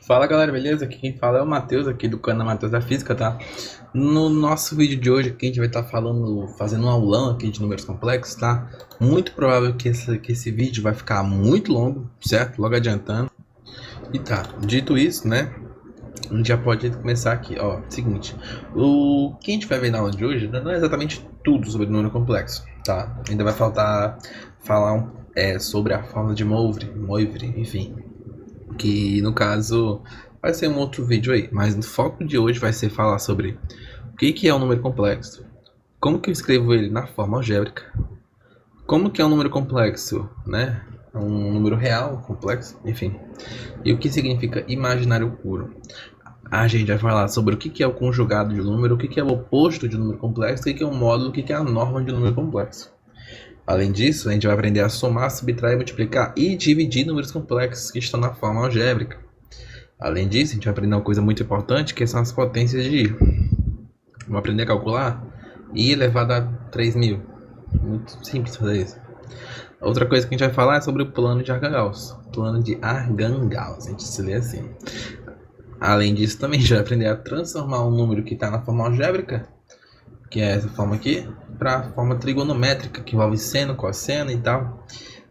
Fala galera, beleza? Aqui quem fala é o Matheus, aqui do canal Matheus da Física, tá? No nosso vídeo de hoje aqui a gente vai estar fazendo um aulão aqui de números complexos, tá? Muito provável que esse vídeo vai ficar muito longo, certo? Logo adiantando. E tá, dito isso, né? A gente já pode começar aqui, ó. Seguinte, o que a gente vai ver na aula de hoje não é exatamente tudo sobre número complexo, tá? Ainda vai faltar falar sobre a fórmula de Moivre, enfim. Que no caso vai ser um outro vídeo aí, mas o foco de hoje vai ser falar sobre o que é um número complexo, como que eu escrevo ele na forma algébrica, como que é um número complexo, né? Um número real complexo, enfim, e o que significa imaginário puro. A gente vai falar sobre o que é o conjugado de um número, o que é o oposto de um número complexo, o que é o módulo, o que é a norma de um número complexo. Além disso, a gente vai aprender a somar, subtrair, multiplicar e dividir números complexos que estão na forma algébrica. Além disso, a gente vai aprender uma coisa muito importante, que são as potências de I. Vamos aprender a calcular I elevado a 3000. Muito simples fazer isso. Outra coisa que a gente vai falar é sobre o plano de Argand-Gauss. Plano de Argand-Gauss, a gente se lê assim. Além disso, também a gente vai aprender a transformar um número que está na forma algébrica, que é essa forma aqui, para a forma trigonométrica, que envolve seno, cosseno e tal.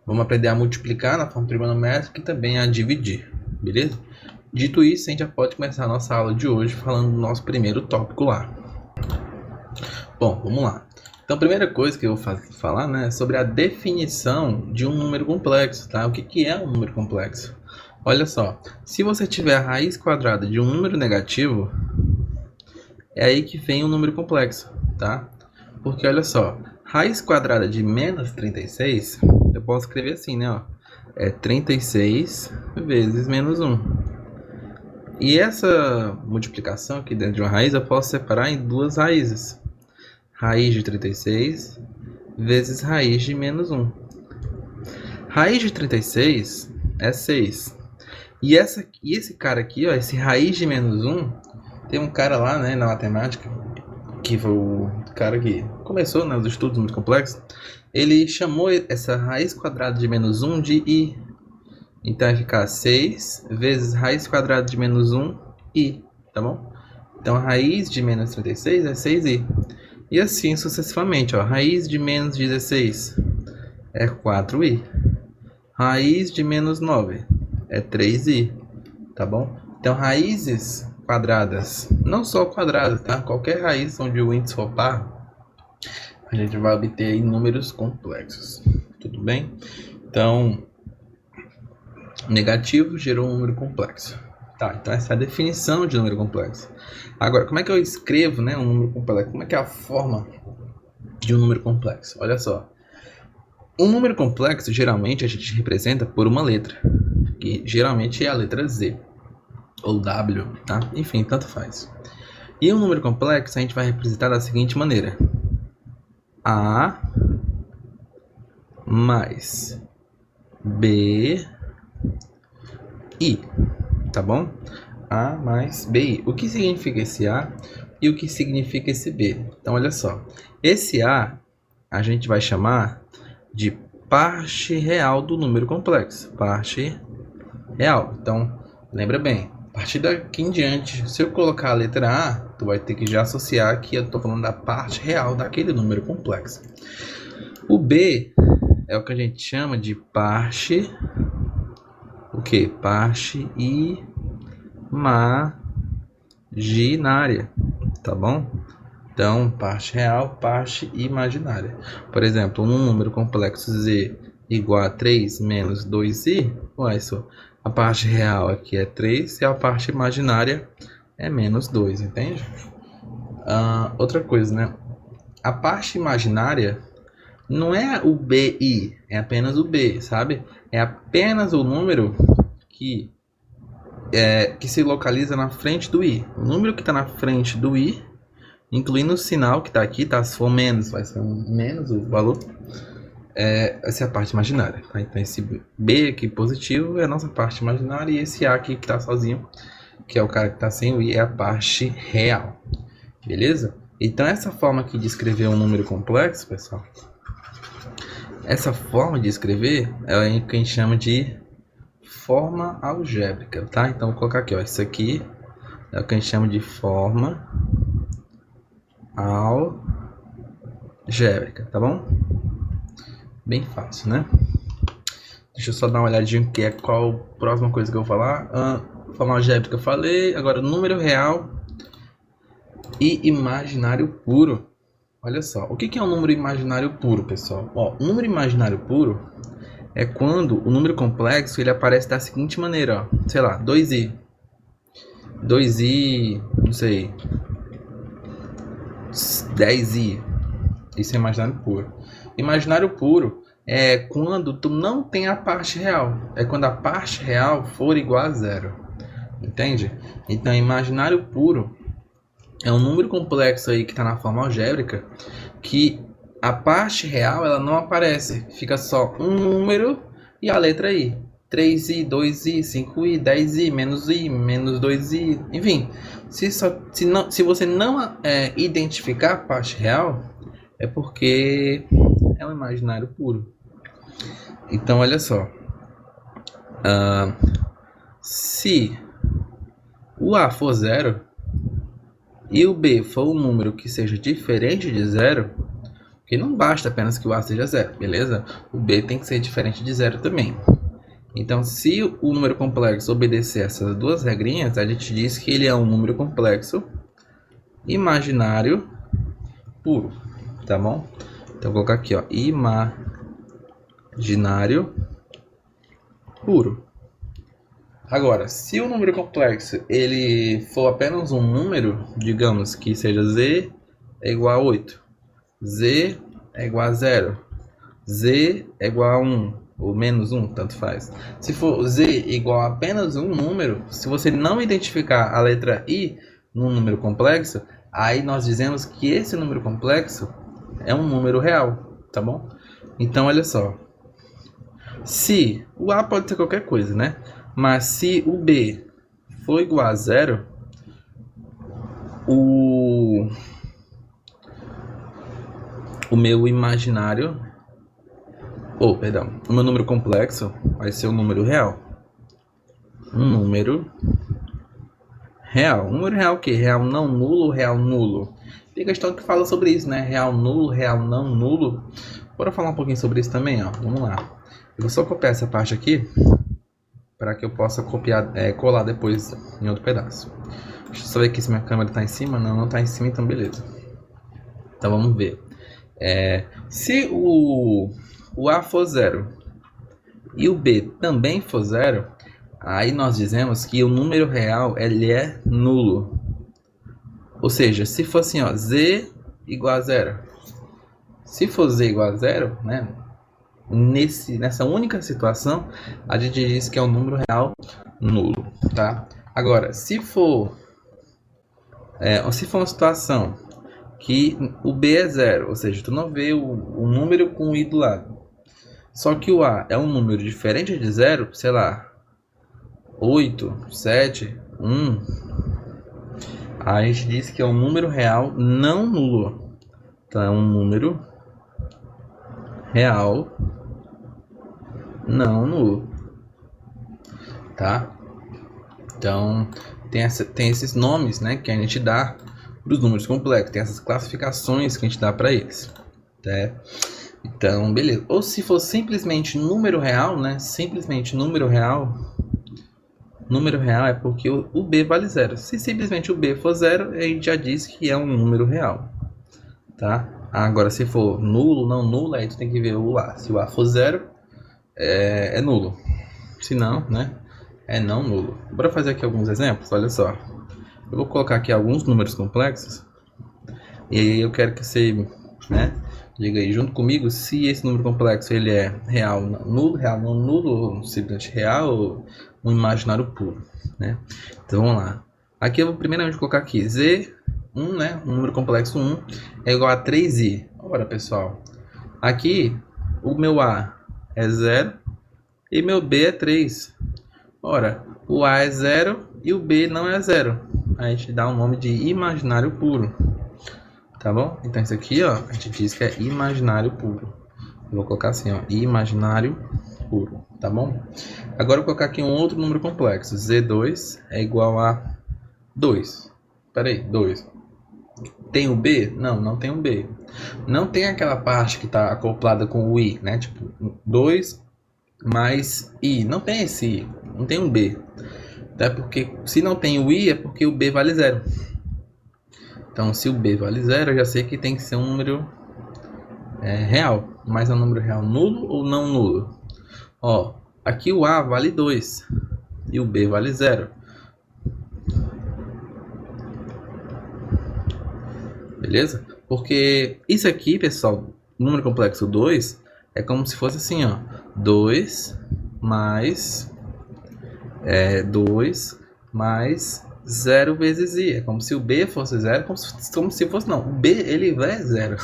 Vamos aprender a multiplicar na forma trigonométrica e também a dividir, beleza? Dito isso, a gente já pode começar a nossa aula de hoje falando do nosso primeiro tópico lá. Bom, vamos lá. Então, a primeira coisa que eu vou falar, né, é sobre a definição de um número complexo, tá? O que é um número complexo? Olha só, se você tiver a raiz quadrada de um número negativo, é aí que vem o número complexo, tá? Porque olha só, raiz quadrada de menos 36, eu posso escrever assim, né? Ó, é 36 vezes menos 1. E essa multiplicação aqui dentro de uma raiz eu posso separar em duas raízes. Raiz de 36 vezes raiz de menos 1. Raiz de 36 é 6. E esse cara aqui, ó, esse raiz de menos 1, tem um cara lá, né, na matemática, que foi o cara que começou, né, os estudos muito complexos. Ele chamou essa raiz quadrada de menos 1 de I. Então vai ficar 6 vezes raiz quadrada de menos 1 I, tá bom? Então a raiz de menos 36 é 6i. E assim sucessivamente, ó. Raiz de menos 16 é 4i. Raiz de menos 9 é 3i, tá bom? Então raízes quadradas, não só quadradas, tá? Qualquer raiz onde o índice for par, a gente vai obter aí números complexos, tudo bem? Então, negativo gerou um número complexo. Tá, então essa é a definição de número complexo. Agora, como é que eu escrevo, né, um número complexo? Como é que é a forma de um número complexo? Olha só. Um número complexo, geralmente, a gente representa por uma letra, que geralmente é a letra Z ou W, tá? Enfim, tanto faz. E um número complexo a gente vai representar da seguinte maneira: A mais B I, tá bom? A mais BI. O que significa esse A e o que significa esse B? Então, olha só. Esse a gente vai chamar de parte real do número complexo. Parte real. Então, lembra bem. A partir daqui em diante, se eu colocar a letra A, tu vai ter que já associar que eu estou falando da parte real daquele número complexo. O B é o que a gente chama de parte... O que? Parte imaginária, tá bom? Então, parte real, parte imaginária. Por exemplo, um número complexo Z igual a 3 menos 2i, olha só, a parte real aqui é 3 e a parte imaginária é menos 2, entende? Outra coisa, né? A parte imaginária não é o BI, é apenas o B, sabe? É apenas o número que se localiza na frente do I. O número que está na frente do I, incluindo o sinal que está aqui, tá? Se for menos, vai ser um menos o valor. Essa é a parte imaginária, tá? Então esse B aqui positivo é a nossa parte imaginária e esse A aqui que está sozinho, que é o cara que está sem o I, é a parte real. Beleza? Então essa forma aqui de escrever um número complexo, pessoal, essa forma de escrever é o que a gente chama de forma algébrica, tá? Então, vou colocar aqui, ó. Isso aqui é o que a gente chama de forma algébrica, tá bom? Bem fácil, né? Deixa eu só dar uma olhadinha que é qual a próxima coisa que eu vou falar. Forma algébrica eu falei. Agora, número real e imaginário puro. Olha só, o que é um número imaginário puro, pessoal? Ó, número imaginário puro é quando o número complexo ele aparece da seguinte maneira, ó. Sei lá, 2i, não sei, 10i. Isso é imaginário puro. Imaginário puro é quando tu não tem a parte real. É quando a parte real for igual a zero. Entende? Então, imaginário puro é um número complexo aí que está na forma algébrica que a parte real ela não aparece. Fica só um número e a letra i. 3i, 2i, 5i, 10i, i, menos 2i. Enfim, se você não identificar a parte real, é porque é um imaginário puro. Então, olha só. Se o A for zero e o B for um número que seja diferente de zero, porque não basta apenas que o A seja zero, beleza? O B tem que ser diferente de zero também. Então, se o número complexo obedecer essas duas regrinhas, a gente diz que ele é um número complexo imaginário puro, tá bom? Então, vou colocar aqui, ó, imaginário puro. Agora, se o número complexo ele for apenas um número, digamos que seja z é igual a 8, z é igual a 0, z é igual a 1 ou menos 1, tanto faz. Se for z igual a apenas um número, se você não identificar a letra i no número complexo, aí nós dizemos que esse número complexo é um número real, tá bom? Então, olha só. Se o a pode ser qualquer coisa, né? Mas se o b for igual a zero, o meu imaginário, o meu número complexo vai ser um número real. Um número real. Um número real o quê? Real não nulo, real nulo. Tem questão que fala sobre isso, né? Real nulo, real não nulo. Bora falar um pouquinho sobre isso também, ó. Vamos lá. Eu vou só copiar essa parte aqui para que eu possa colar depois em outro pedaço. Deixa eu só ver aqui se minha câmera está em cima. Não está em cima, então beleza. Então vamos ver. Se o A for zero e o B também for zero, aí nós dizemos que o número real ele é nulo. Ou seja, se for assim, ó, z igual a zero. Se for z igual a zero, né? Nessa única situação, a gente diz que é um número real nulo, tá? Agora, se for uma situação que o b é zero, ou seja, tu não vê o número com o i do lado, só que o a é um número diferente de zero, sei lá, 8, 7, 1, a gente diz que é um número real não nulo. Então, é um número real não nulo, tá? Então, tem esses nomes, né, que a gente dá para os números complexos, tem essas classificações que a gente dá para eles, tá? Então, beleza. Ou se for simplesmente número real, né, simplesmente número real é porque o b vale zero. Se simplesmente o b for zero, a gente já diz que é um número real, tá? Agora, se for nulo, não nulo, aí tu tem que ver o a. Se o a for zero, é nulo. Se não, né, é não nulo. Bora fazer aqui alguns exemplos, olha só. Eu vou colocar aqui alguns números complexos e aí eu quero que você, né, diga aí junto comigo se esse número complexo ele é real nulo, real não nulo, ou simplesmente real, ou um imaginário puro, né? Então vamos lá. Aqui eu vou primeiramente colocar aqui z1, né, um número complexo 1 é igual a 3i. Ora, pessoal, aqui o meu a é 0 e meu b é 3. Ora, o a é 0 e o b não é 0. A gente dá o nome de imaginário puro, tá bom? Então isso aqui, ó, a gente diz que é imaginário puro. Eu vou colocar assim, ó, imaginário puro, tá bom? Agora eu vou colocar aqui um outro número complexo. Z2 é igual a 2. Espera aí, 2. Tem o B? Não, não tem o B. Não tem aquela parte que está acoplada com o I, né? Tipo, 2 mais I. Não tem esse I, não tem um B. Até porque, se não tem o I, é porque o B vale 0. Então, se o B vale 0, eu já sei que tem que ser um número real. Mas é um número real nulo ou não nulo? Ó, aqui o A vale 2 e o B vale 0. Beleza? Porque isso aqui, pessoal, número complexo 2, é como se fosse assim, ó. 2 mais 2 mais 0 vezes i. É como se o b fosse 0, como se fosse não. O b, ele é 0.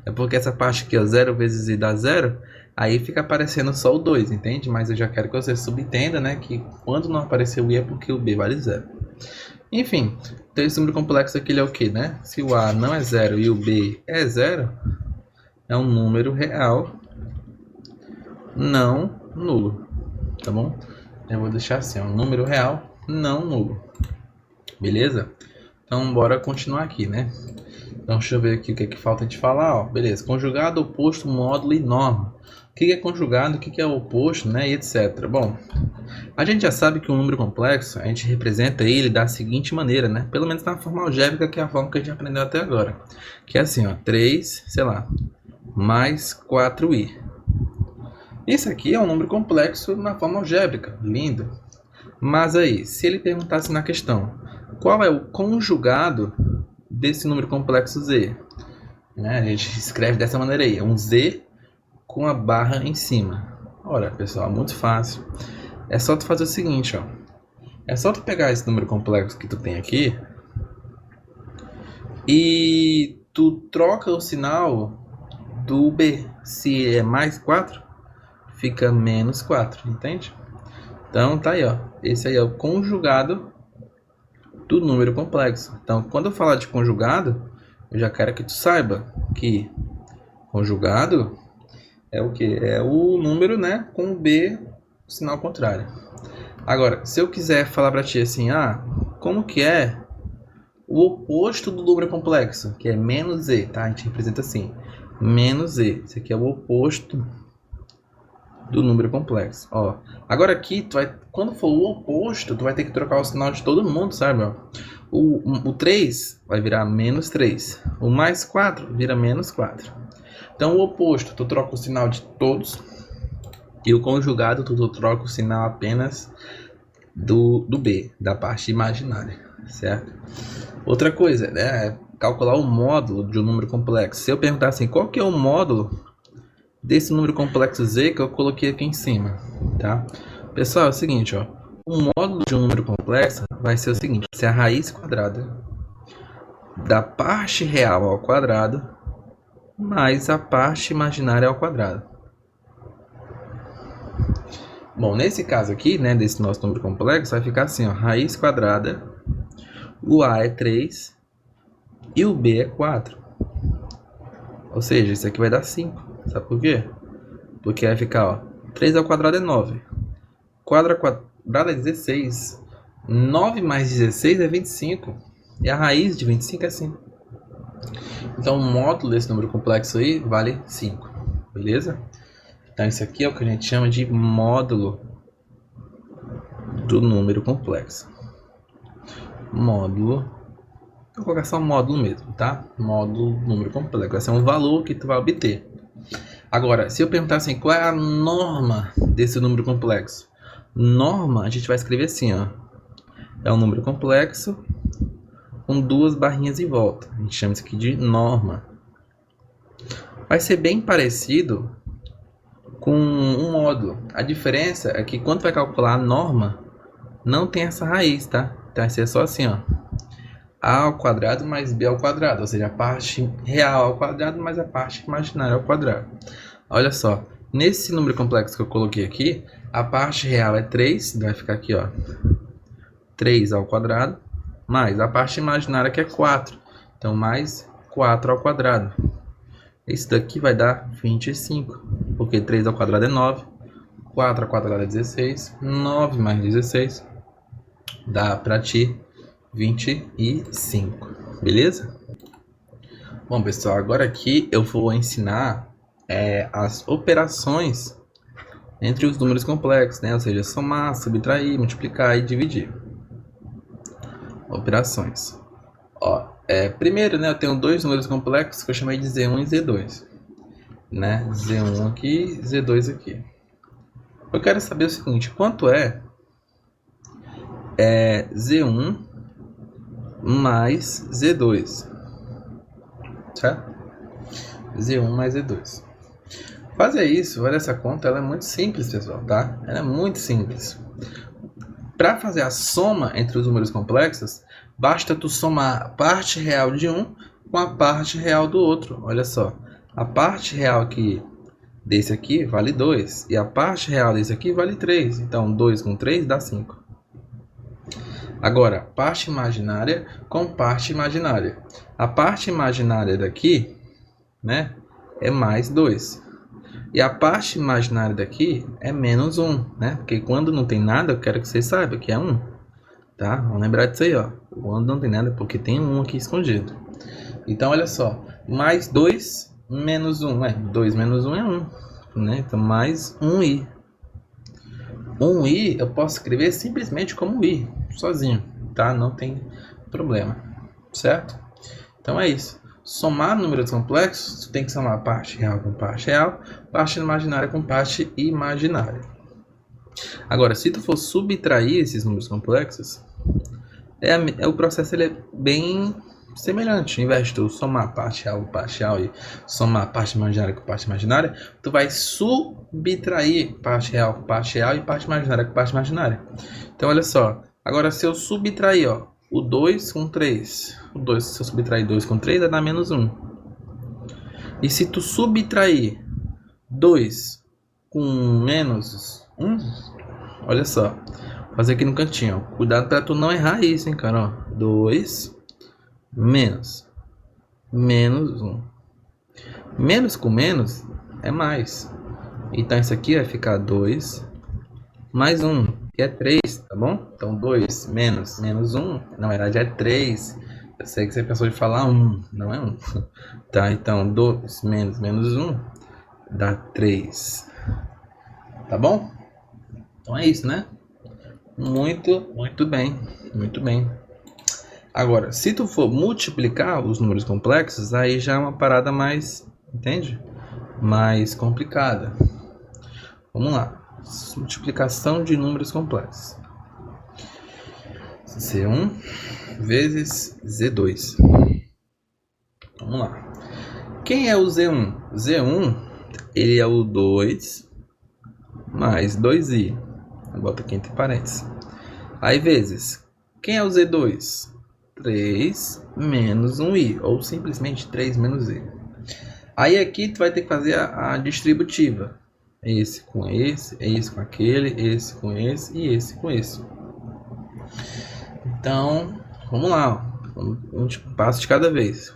É porque essa parte aqui, ó, 0 vezes i dá 0, aí fica aparecendo só o 2, entende? Mas eu já quero que você subentenda, né, que quando não aparecer o i é porque o b vale 0. Enfim, então esse número complexo aqui ele é o que, né? Se o a não é 0 e o b é 0, é um número real não nulo, tá bom? Eu vou deixar assim, um número real não nulo, beleza? Então bora continuar aqui, né? Então deixa eu ver aqui o que é que falta de falar, ó. Beleza, conjugado, oposto, módulo e norma. O que é conjugado, o que é oposto, né, e etc. Bom, a gente já sabe que um número complexo, a gente representa ele da seguinte maneira, né? Pelo menos na forma algébrica, que é a forma que a gente aprendeu até agora. Que é assim, ó, 3, sei lá, mais 4i. Isso aqui é um número complexo na forma algébrica, lindo. Mas aí, se ele perguntasse na questão, qual é o conjugado desse número complexo z? Né? A gente escreve dessa maneira aí, é um z com a barra em cima. Ora, pessoal, muito fácil. É só tu fazer o seguinte, ó. É só tu pegar esse número complexo que tu tem aqui e tu troca o sinal do b. Se é mais 4, fica menos 4, entende? Então tá aí, ó. Esse aí é o conjugado do número complexo. Então, quando eu falar de conjugado, eu já quero que tu saiba que conjugado é o que? É o número, né, com o b, sinal contrário. Agora, se eu quiser falar para ti assim, como que é o oposto do número complexo, que é menos z, tá? A gente representa assim, menos z. Esse aqui é o oposto do número complexo, ó. Agora aqui, quando for o oposto, tu vai ter que trocar o sinal de todo mundo, sabe, ó? O 3 vai virar menos 3. O mais 4 vira menos 4. Então, o oposto, tu troca o sinal de todos. E o conjugado, tu troca o sinal apenas do b, da parte imaginária, certo? Outra coisa, né, é calcular o módulo de um número complexo. Se eu perguntar assim, qual que é o módulo desse número complexo z que eu coloquei aqui em cima, tá? Pessoal, é o seguinte, ó. O módulo de um número complexo vai ser o seguinte, vai ser a raiz quadrada da parte real ao quadrado mais a parte imaginária ao quadrado. Bom, nesse caso aqui, né, desse nosso número complexo, vai ficar assim, ó, raiz quadrada, o a é 3 e o b é 4. Ou seja, isso aqui vai dar 5. Sabe por quê? Porque vai ficar, ó, 3 ao quadrado é 9. 4 ao quadrado é 16. 9 mais 16 é 25. E a raiz de 25 é 5. Então, o módulo desse número complexo aí vale 5. Beleza? Então, isso aqui é o que a gente chama de módulo do número complexo. Módulo. Vou colocar só módulo mesmo, tá? Módulo do número complexo. Vai ser um valor que tu vai obter. Agora, se eu perguntar assim, qual é a norma desse número complexo? Norma, a gente vai escrever assim, ó. É um número complexo com duas barrinhas em volta. A gente chama isso aqui de norma. Vai ser bem parecido com um módulo. A diferença é que quando vai calcular a norma, não tem essa raiz, tá? Então vai ser só assim, ó. A ao quadrado mais b ao quadrado. Ou seja, a parte real ao quadrado mais a parte imaginária ao quadrado. Olha só. Nesse número complexo que eu coloquei aqui, a parte real é 3. Vai ficar aqui, ó. 3 ao quadrado. Mais a parte imaginária que é 4. Então, mais 4 ao quadrado. Isso daqui vai dar 25. Porque 3 ao quadrado é 9. 4 quadrado é 16. 9 mais 16 dá para ti 25. Beleza? Bom, pessoal, agora aqui eu vou ensinar as operações entre os números complexos, né? Ou seja, somar, subtrair, multiplicar e dividir. Operações. Ó, primeiro, né, eu tenho dois números complexos que eu chamei de Z1 e Z2. Né? Z1 aqui, Z2 aqui. Eu quero saber o seguinte, quanto é Z1 mais Z2, certo? Z1 mais Z2. Fazer isso, olha, essa conta, ela é muito simples, pessoal, tá? Ela é muito simples. Para fazer a soma entre os números complexos, basta tu somar a parte real de um com a parte real do outro. Olha só, a parte real aqui desse aqui vale 2 e a parte real desse aqui vale 3. Então, 2 com 3 dá 5. Agora, parte imaginária com parte imaginária. A parte imaginária daqui, né, é mais 2. E a parte imaginária daqui é menos 1, né? Porque quando não tem nada, eu quero que vocês saibam que é 1. Tá? Vamos lembrar disso aí, ó. Quando não tem nada, porque tem 1 aqui escondido. Então, olha só. Mais 2 menos 1. 2 menos 1 é 1. Né? Então, mais 1i. 1i eu posso escrever simplesmente como i, sozinho. Tá? Não tem problema. Certo? Então, é isso. Somar números complexos, tu tem que somar parte real com parte real, parte imaginária com parte imaginária. Agora, se tu for subtrair esses números complexos, o processo ele é bem semelhante. Ao invés de tu somar parte real com parte real e somar parte imaginária com parte imaginária, tu vai subtrair parte real com parte real e parte imaginária com parte imaginária. Então, olha só. Agora, se eu subtrair, ó, o 2 com 3. O 2, se eu subtrair 2 com 3, vai dar menos 1. E se tu subtrair 2 com menos 1, olha só. Vou fazer aqui no cantinho, ó. Cuidado para tu não errar isso, hein, cara. Ó. 2 menos 1. Menos com menos é mais. Então, isso aqui vai ficar 2 mais 1, que é 3, tá bom? Então, 2 menos 1, na verdade é 3. Eu sei que você pensou de falar 1, não é 1. Tá, então 2 menos 1 dá 3. Tá bom? Então é isso, né? Muito bem. Muito bem. Agora, se tu for multiplicar os números complexos, aí já é uma parada mais, entende? Mais complicada. Vamos lá. Multiplicação de números complexos. Z1 vezes Z2. Vamos lá. Quem é o Z1? Z1, ele é o 2 mais 2i. Bota aqui entre parênteses. Aí vezes. Quem é o Z2? 3 menos 1i. Ou simplesmente 3 menos i. Aí aqui tu vai ter que fazer a distributiva. Esse com esse, esse com aquele, esse com esse e esse com esse. Então, vamos lá. Um passo de cada vez.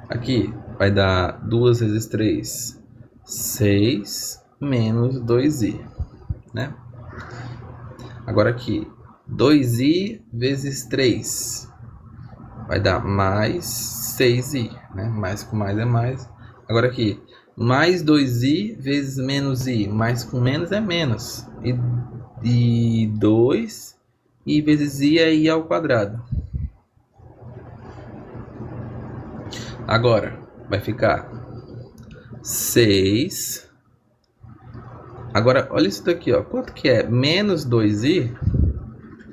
Aqui vai dar 2 vezes 3, 6 menos 2i. Né? Agora aqui, 2i vezes 3 vai dar mais 6i. Né? Mais com mais é mais. Agora aqui, mais 2i vezes menos i, mais com menos é menos. E 2 i vezes i é i ao quadrado. Agora, vai ficar 6. Agora, olha isso daqui, ó. Quanto que é? Menos 2i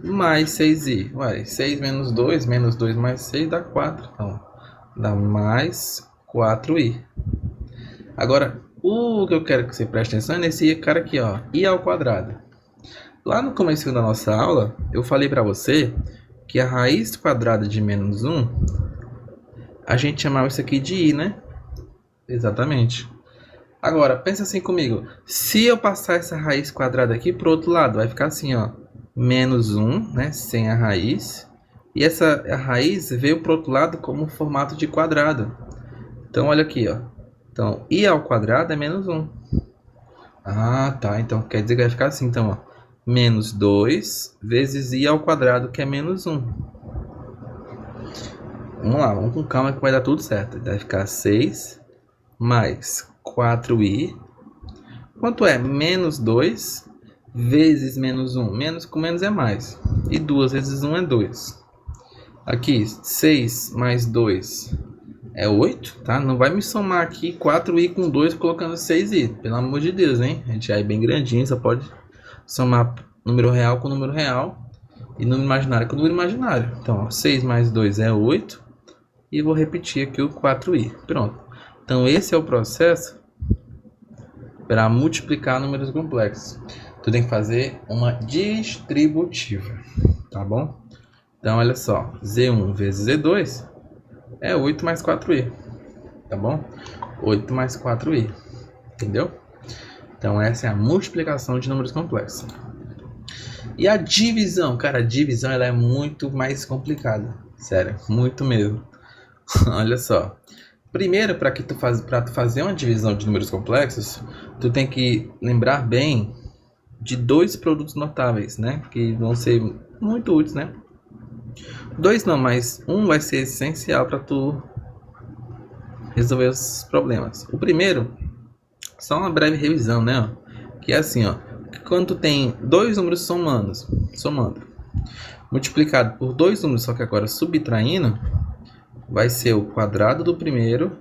mais 6i. Ué, 6 menos 2 mais 6 dá 4. Então, dá mais 4i. Agora, o que eu quero que você preste atenção é nesse cara aqui, ó, i ao quadrado. Lá no começo da nossa aula, eu falei para você que a raiz quadrada de menos 1, a gente chamava isso aqui de i, né? Exatamente. Agora, pensa assim comigo. Se eu passar essa raiz quadrada aqui pro outro lado, vai ficar assim, ó, menos 1, né, sem a raiz. E a raiz veio pro outro lado como formato de quadrado. Então, olha aqui, ó. Então, i ao quadrado é menos 1. Ah, tá. Então, quer dizer que vai ficar assim, então, ó. Menos 2 vezes i ao quadrado, que é menos 1. Vamos lá, vamos com calma que vai dar tudo certo. Vai ficar 6 mais 4i. Quanto é? Menos 2 vezes menos 1. Menos com menos é mais. E 2 vezes 1 é 2. Aqui, 6 mais 2 é 8, tá? Não vai me somar aqui 4i com 2 colocando 6i. Pelo amor de Deus, hein? A gente já é bem grandinho, só pode somar número real com número real. E número imaginário com número imaginário. Então, ó, 6 mais 2 é 8. E vou repetir aqui o 4i. Pronto. Então, esse é o processo para multiplicar números complexos. Tu tem que fazer uma distributiva, tá bom? Então, olha só. Z1 vezes Z2 é 8 mais 4i, tá bom? 8 mais 4i, entendeu? Então, essa é a multiplicação de números complexos. E a divisão? Cara, a divisão ela é muito mais complicada. Sério, muito mesmo. Olha só. Primeiro, para tu fazer uma divisão de números complexos, tu tem que lembrar bem de dois produtos notáveis, né? Que vão ser muito úteis, né? Dois não, mas um vai ser essencial para tu resolver os problemas. O primeiro, só uma breve revisão, né? Que é assim, ó. Que quando tu tem dois números somando, multiplicado por dois números, só que agora subtraindo, vai ser o quadrado do primeiro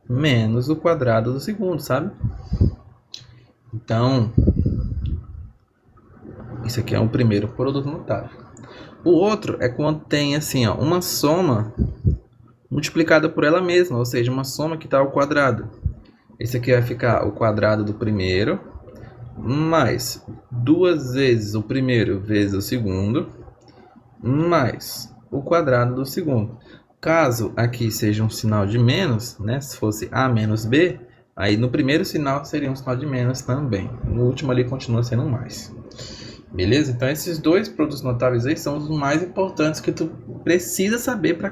menos o quadrado do segundo, sabe? Então, isso aqui é o primeiro produto notável. O outro é quando tem assim, ó, uma soma multiplicada por ela mesma, ou seja, uma soma que está ao quadrado. Esse aqui vai ficar o quadrado do primeiro mais 2 vezes o primeiro vezes o segundo mais o quadrado do segundo. Caso aqui seja um sinal de menos, né? Se fosse A menos B, aí no primeiro sinal seria um sinal de menos também. No último ali continua sendo mais. Beleza? Então esses dois produtos notáveis aí são os mais importantes que tu precisa saber para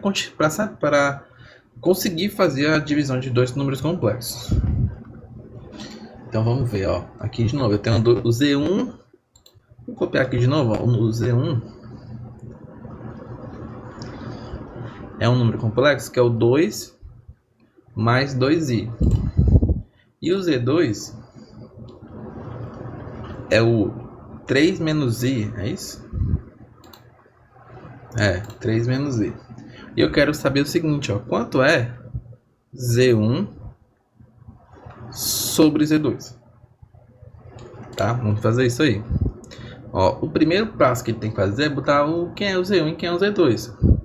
conseguir fazer a divisão de dois números complexos. Então vamos ver, ó. Aqui de novo eu tenho o Z1. Vou copiar aqui de novo, ó. O Z1 é um número complexo que é o 2 mais 2i. E o Z2 é o 3 menos i, é isso? É, 3 menos i. E eu quero saber o seguinte, ó. Quanto é Z1 sobre Z2? Tá? Vamos fazer isso aí. Ó, o primeiro passo que tem que fazer é botar quem é o Z1 e quem é o Z2.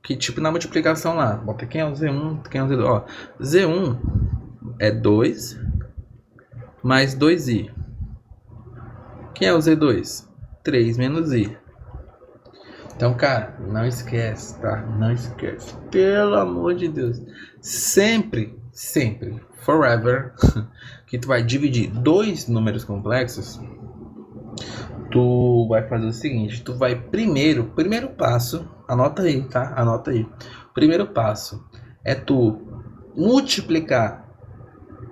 Que tipo na multiplicação lá. Bota quem é o Z1, quem é o Z2. Ó, Z1 é 2 mais 2i. Quem é o Z2? 3 menos i. Então, cara, não esquece, tá? Não esquece. Pelo amor de Deus. Sempre, forever, que tu vai dividir dois números complexos, tu vai fazer o seguinte. Tu vai primeiro passo, anota aí, tá? Anota aí. Primeiro passo é tu multiplicar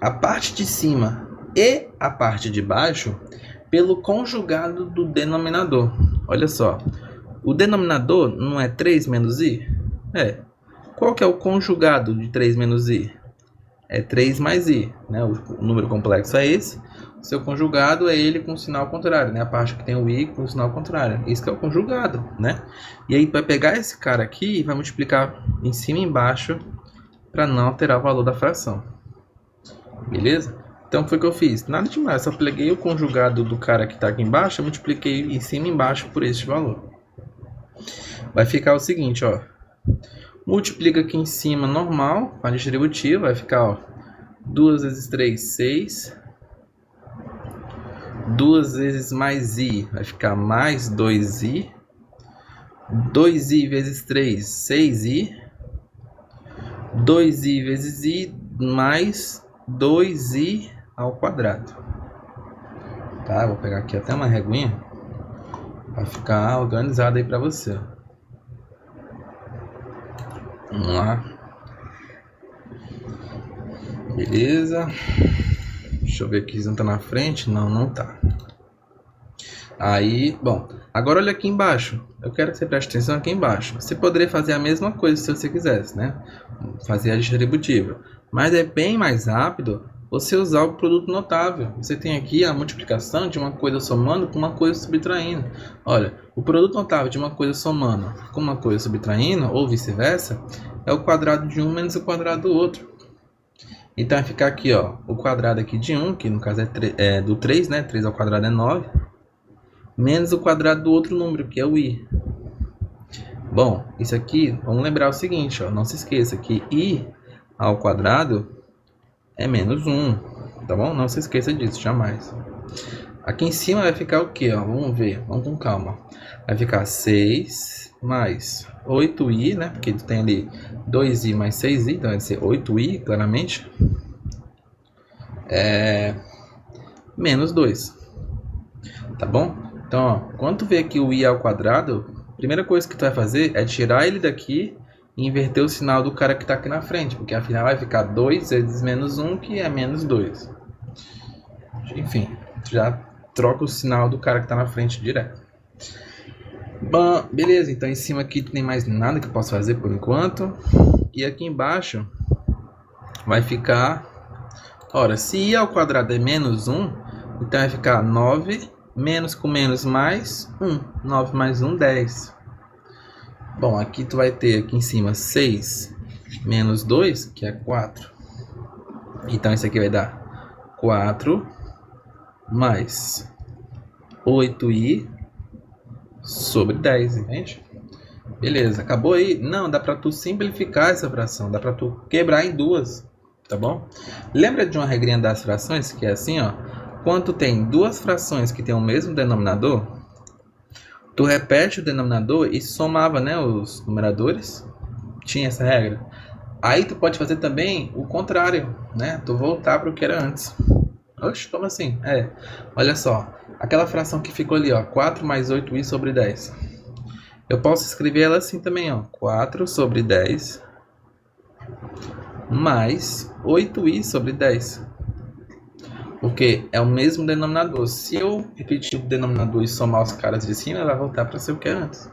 a parte de cima e a parte de baixo pelo conjugado do denominador. Olha só. O denominador não é 3 menos i? É. Qual que é o conjugado de 3 menos i? É 3 mais i, né? O número complexo é esse. O seu conjugado é ele com sinal contrário, né? A parte que tem o i com sinal contrário. Isso que é o conjugado, né? E aí vai pegar esse cara aqui e vai multiplicar em cima e embaixo para não alterar o valor da fração. Beleza? Então foi o que eu fiz. Nada demais, só peguei o conjugado do cara que está aqui embaixo, multipliquei em cima e embaixo por este valor. Vai ficar o seguinte, ó. Multiplica aqui em cima normal, com a distributiva, vai ficar, ó. 2 vezes 3, 6. 2 vezes mais i, vai ficar mais 2i. 2i vezes 3, 6i. 2i vezes i mais 2i ao quadrado. Tá, vou pegar aqui até uma reguinha para ficar organizado aí para você. Vamos lá. Beleza. Deixa eu ver aqui se não tá na frente. Não, não tá. Aí, bom, agora olha aqui embaixo. Eu quero que você preste atenção aqui embaixo. Você poderia fazer a mesma coisa se você quisesse, né? Fazer a distributiva. Mas é bem mais rápido você usar o produto notável. Você tem aqui a multiplicação de uma coisa somando com uma coisa subtraindo. Olha, o produto notável de uma coisa somando com uma coisa subtraindo, ou vice-versa, é o quadrado de um menos o quadrado do outro. Então vai ficar aqui, ó, o quadrado aqui de 1, que no caso é do 3, né? 3 ao quadrado é 9. Menos o quadrado do outro número, que é o i. Bom, isso aqui, vamos lembrar o seguinte, ó, não se esqueça que i ao quadrado é menos 1, tá bom? Não se esqueça disso, jamais. Aqui em cima vai ficar o que, ó? Vamos ver, vamos com calma. Vai ficar 6 mais 8i, né? Porque tem ali 2i mais 6i, então vai ser 8i, claramente. Menos 2, tá bom? Então, ó, quando tu vê aqui o i ao quadrado, a primeira coisa que tu vai fazer é tirar ele daqui e inverter o sinal do cara que está aqui na frente, porque afinal vai ficar 2 vezes menos 1, que é menos 2. Enfim, tu já troca o sinal do cara que está na frente direto. Bom, beleza, então em cima aqui não tem mais nada que eu possa fazer por enquanto. E aqui embaixo vai ficar... Ora, se i ao quadrado é menos 1, então vai ficar 9... menos com menos mais 1. 9 mais 1, 10. Bom, aqui tu vai ter aqui em cima 6 menos 2, que é 4. Então isso aqui vai dar 4 mais 8i sobre 10, entende? Beleza, acabou aí? Não, dá pra tu simplificar essa fração, dá pra tu quebrar em duas, tá bom? Lembra de uma regrinha das frações que é assim, ó? Quando tem duas frações que têm o mesmo denominador, tu repete o denominador e somava, né, os numeradores. Tinha essa regra. Aí tu pode fazer também o contrário, né? Tu voltar para o que era antes. Oxe, como assim? Olha só. Aquela fração que ficou ali, ó, 4 mais 8i sobre 10. Eu posso escrever ela assim também, ó. 4 sobre 10 mais 8i sobre 10. Porque é o mesmo denominador. Se eu repetir o denominador e somar os caras de cima, vai voltar para ser o que é antes.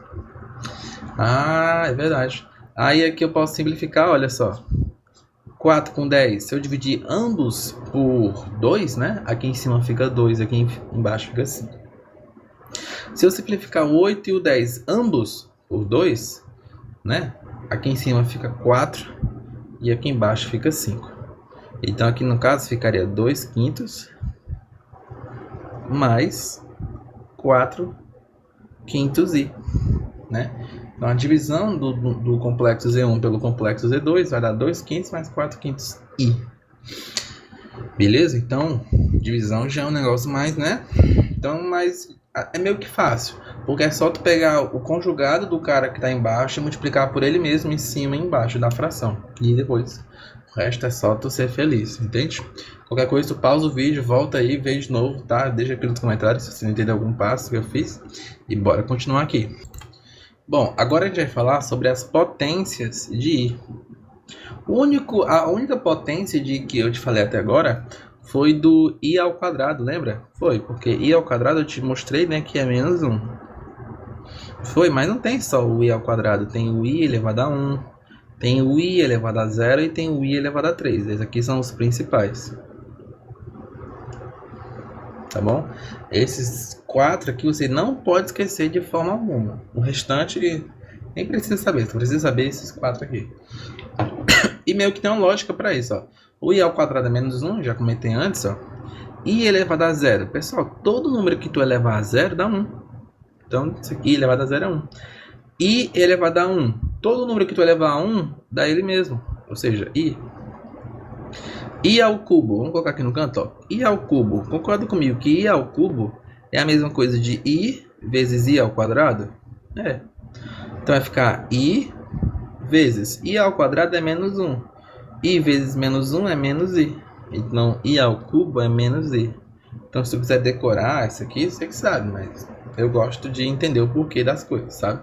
Ah, é verdade. Aí aqui eu posso simplificar, olha só. 4 com 10. Se eu dividir ambos por 2, né? Aqui em cima fica 2, aqui embaixo fica 5. Se eu simplificar o 8 e o 10 ambos por 2, né? Aqui em cima fica 4 e aqui embaixo fica 5. Então aqui no caso ficaria 2 quintos mais 4 quintos i, né? Então a divisão do complexo Z1 pelo complexo Z2 vai dar 2 quintos mais 4 quintos i. Beleza? Então divisão já é um negócio mais, né? Então, mas é meio que fácil, porque é só tu pegar o conjugado do cara que está embaixo e multiplicar por ele mesmo em cima e embaixo da fração. E depois o resto é só tu ser feliz, entende? Qualquer coisa, tu pausa o vídeo, volta aí, vê de novo, tá? Deixa aqui nos comentários se você não entendeu algum passo que eu fiz. E bora continuar aqui. Bom, agora a gente vai falar sobre as potências de i. A única potência de i que eu te falei até agora foi do i ao quadrado, lembra? Foi, porque i ao quadrado eu te mostrei, né, que é menos 1. Foi, mas não tem só o i ao quadrado, tem o i elevado a 1, tem o i elevado a 0 e tem o i elevado a 3. Esses aqui são os principais. Tá bom? Esses 4 aqui você não pode esquecer de forma alguma. O restante nem precisa saber, você precisa saber esses 4 aqui. E meio que tem uma lógica para isso, ó. O i ao quadrado é menos 1, já comentei antes, ó. I elevado a 0. Pessoal, todo número que tu elevar a 0 dá 1. Então, isso aqui elevado a 0 é 1. I elevado a 1. Todo número que tu elevar a 1 dá ele mesmo. Ou seja, i. I ao cubo. Vamos colocar aqui no canto, ó. I ao cubo. Concorda comigo que i ao cubo é a mesma coisa de i vezes i ao quadrado? É. Então vai ficar i vezes i ao quadrado é menos 1. I vezes menos 1 é menos i. Então, i ao cubo é menos i. Então, se tu quiser decorar isso aqui, você que sabe, mas eu gosto de entender o porquê das coisas, sabe?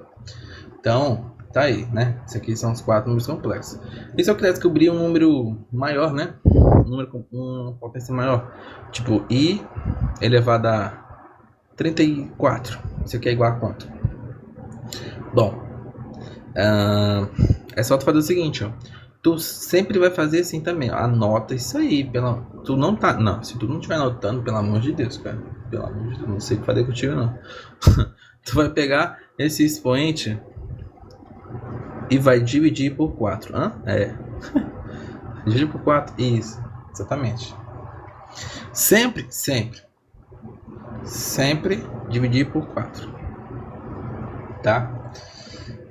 Então, tá aí, né? Isso aqui são os 4 números complexos. E se eu quiser descobrir um número maior, né? Um número com potência maior, tipo i elevado a 34. Isso aqui é igual a quanto? Bom, é só tu fazer o seguinte, ó. Tu sempre vai fazer assim também, ó. Anota isso aí, tu não tá, não, se tu não estiver anotando, pelo amor de Deus, cara, pelo amor de Deus, não sei o que fazer contigo não. Tu vai pegar esse expoente e vai dividir por 4, dividir por 4, isso, exatamente. Sempre dividir por 4, tá?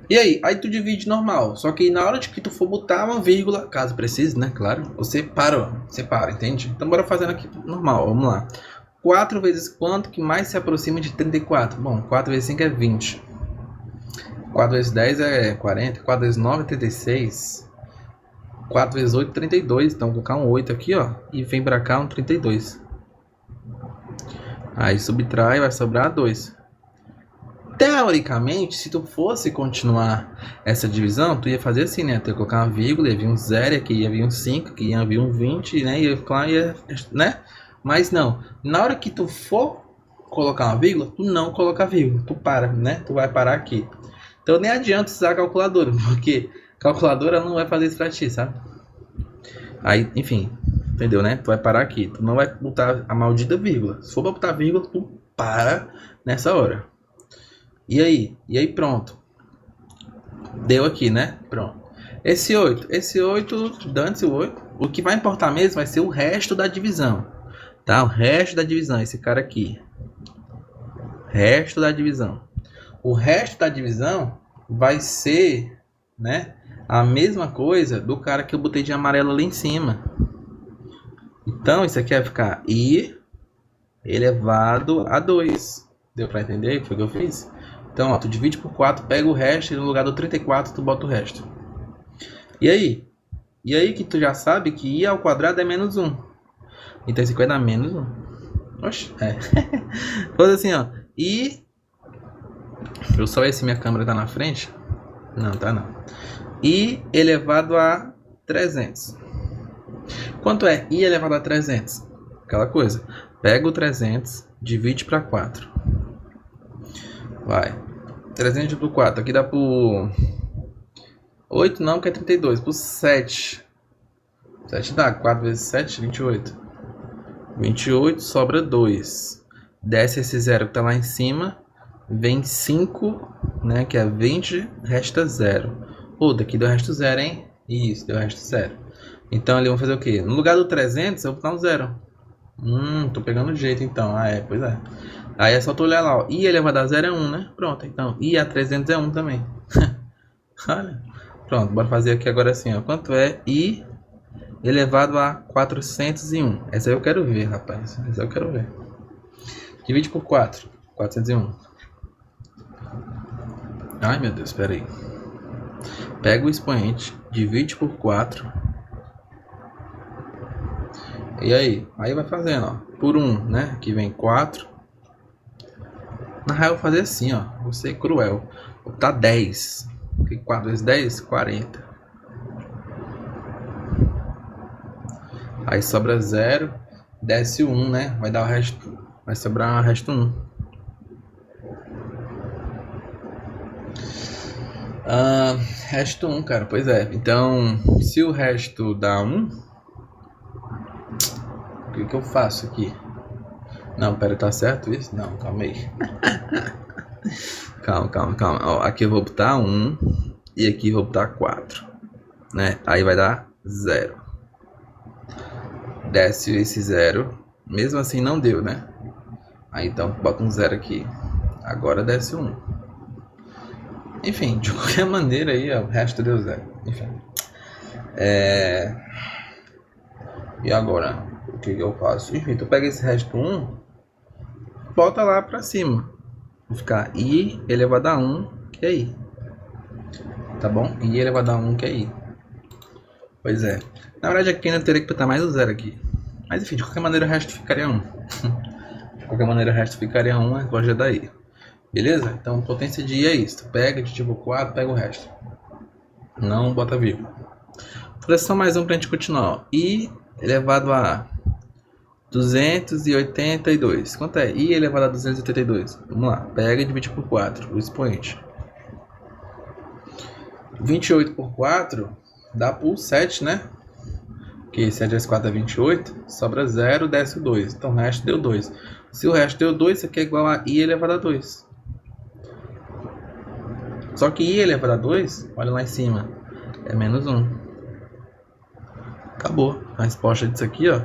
E aí tu divide normal, só que na hora de que tu for botar uma vírgula, caso precise, né, claro, você para, entende? Então bora fazendo aqui normal, vamos lá. 4 vezes quanto que mais se aproxima de 34? Bom, 4 vezes 5 é 20. 4 vezes 10 é 40, 4 vezes 9 é 36. 4 vezes 8 é 32, então vou colocar um 8 aqui, ó, e vem pra cá um 32. Aí subtrai, vai sobrar 2. Teoricamente, se tu fosse continuar essa divisão, tu ia fazer assim, né? Tu ia colocar uma vírgula, ia vir um 0, aqui ia vir um 5, aqui ia vir um 20, né? Né? Mas não. Na hora que tu for colocar uma vírgula, tu não coloca vírgula. Tu para, né? Tu vai parar aqui. Então nem adianta usar a calculadora, porque a calculadora não vai fazer isso pra ti, sabe? Aí, enfim, entendeu, né? Tu vai parar aqui. Tu não vai botar a maldita vírgula. Se for pra botar vírgula, tu para nessa hora. E aí pronto. Deu aqui, né? Pronto. Esse 8, dane-se o 8. O que vai importar mesmo vai ser o resto da divisão. Tá? O resto da divisão, esse cara aqui. Resto da divisão. O resto da divisão vai ser, né, a mesma coisa do cara que eu botei de amarelo ali em cima. Então, isso aqui vai ficar i elevado a 2. Deu pra entender? Foi o que eu fiz? Então, ó, tu divide por 4, pega o resto e no lugar do 34 tu bota o resto. E aí? E aí que tu já sabe que i ao quadrado é menos 1. Então esse aqui vai dar menos 1. Oxe, Faz assim, ó. I... Deixa eu só ver se minha câmera tá na frente. Não, tá não. I elevado a 300. Quanto é i elevado a 300? Aquela coisa. Pega o 300, divide para 4. Vai. 300 por 4. Aqui dá por 8 não, que é 32. Por 7. 7 dá. 4 vezes 7, 28. 28 sobra 2. Desce esse 0 que tá lá em cima. Vem 5, né? Que é 20. Resta 0. Pô, daqui deu resto 0, hein? Isso, deu resto 0. Então ali vamos fazer o quê? No lugar do 300 eu vou botar um 0. Tô pegando o jeito então. Pois é. Aí é só tu olhar lá, ó. I elevado a 0 é 1, né? Pronto, então. I a 300 é 1 também. Olha. Pronto, bora fazer aqui agora assim, ó. Quanto é I elevado a 401? Essa aí eu quero ver, rapaz. Essa eu quero ver. Divide por 4. 401. Ai, meu Deus, espera aí. Pega o expoente, divide por 4. E aí? Aí vai fazendo, ó. Por 1, né? Aqui vem 4. Na real, eu vou fazer assim, ó. Vou ser cruel. Vou botar 10. 4 vezes 10, 40. Aí sobra 0. Desce 1, né? Vai dar o resto. Vai sobrar o resto 1. Resto 1, cara. Pois é. Então, se o resto dá 1, o que eu faço aqui? Não, pera, tá certo isso? Não, calma aí. Calma. Ó, aqui eu vou botar 1 e aqui eu vou botar 4, né? Aí vai dar 0. Desce esse 0. Mesmo assim não deu, né? Aí então bota um 0 aqui. Agora desce 1. Enfim, de qualquer maneira aí, ó, o resto deu 0. Enfim. E agora, o que eu faço? Enfim, tu pega esse resto 1, bota lá pra cima. Vai ficar i elevado a 1, que é i. Tá bom? I elevado a 1, que é i. Pois é. Na verdade aqui ainda teria que botar mais o 0 aqui. Mas enfim, de qualquer maneira o resto ficaria 1. De qualquer maneira o resto ficaria 1, a resposta é daí. Beleza? Então potência de i é isso. Tu pega, divide por 4, pega o resto. Não bota vírgula. Vou só mais um para a gente continuar. Ó. I elevado a 282. Quanto é? I elevado a 282. Vamos lá. Pega e divide por 4. O expoente. 28 por 4 dá por 7, né? Porque 7 vezes 4 é 28. Sobra 0, desce o 2. Então o resto deu 2. Se o resto deu 2, isso aqui é igual a I elevado a 2. Só que I elevado a 2, olha lá em cima, é menos 1. Acabou. A resposta disso aqui, ó,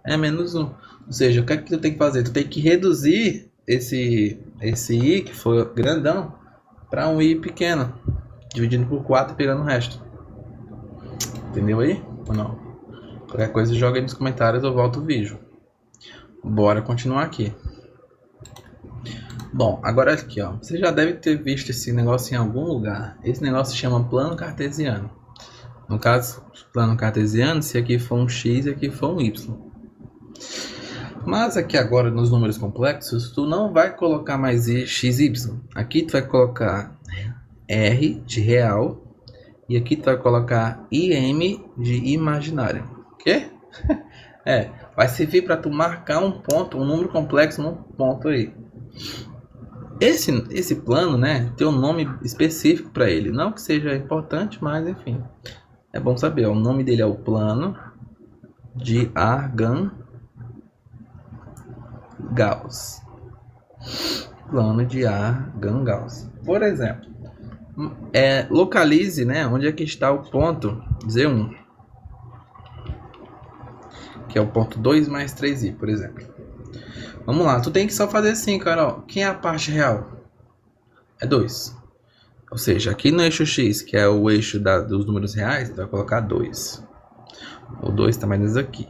é menos 1. Ou seja, o que é que tu tem que fazer? Tu tem que reduzir esse I, que foi grandão, para um I pequeno, dividindo por 4 e pegando o resto. Entendeu aí? Ou não? Qualquer coisa joga aí nos comentários, eu volto o vídeo. Bora continuar aqui. Bom, agora aqui, ó. Você já deve ter visto esse negócio em algum lugar. Esse negócio se chama plano cartesiano. No caso, plano cartesiano, se aqui for um x e aqui for um y. Mas aqui agora nos números complexos, tu não vai colocar mais x, y. Aqui tu vai colocar r de real e aqui tu vai colocar im de imaginário. O quê? Vai servir para tu marcar um ponto, um número complexo num ponto aí. Esse plano, né, tem um nome específico para ele. Não que seja importante, mas enfim. É bom saber. Ó, o nome dele é o plano de Argand-Gauss. Plano de Argand-Gauss. Por exemplo, localize, né, onde é que está o ponto Z1. Que é o ponto 2 mais 3i, por exemplo. Vamos lá, tu tem que só fazer assim, cara. Ó. Quem é a parte real? É 2. Ou seja, aqui no eixo x, que é o eixo dos números reais, tu vai colocar 2. O 2 está mais aqui.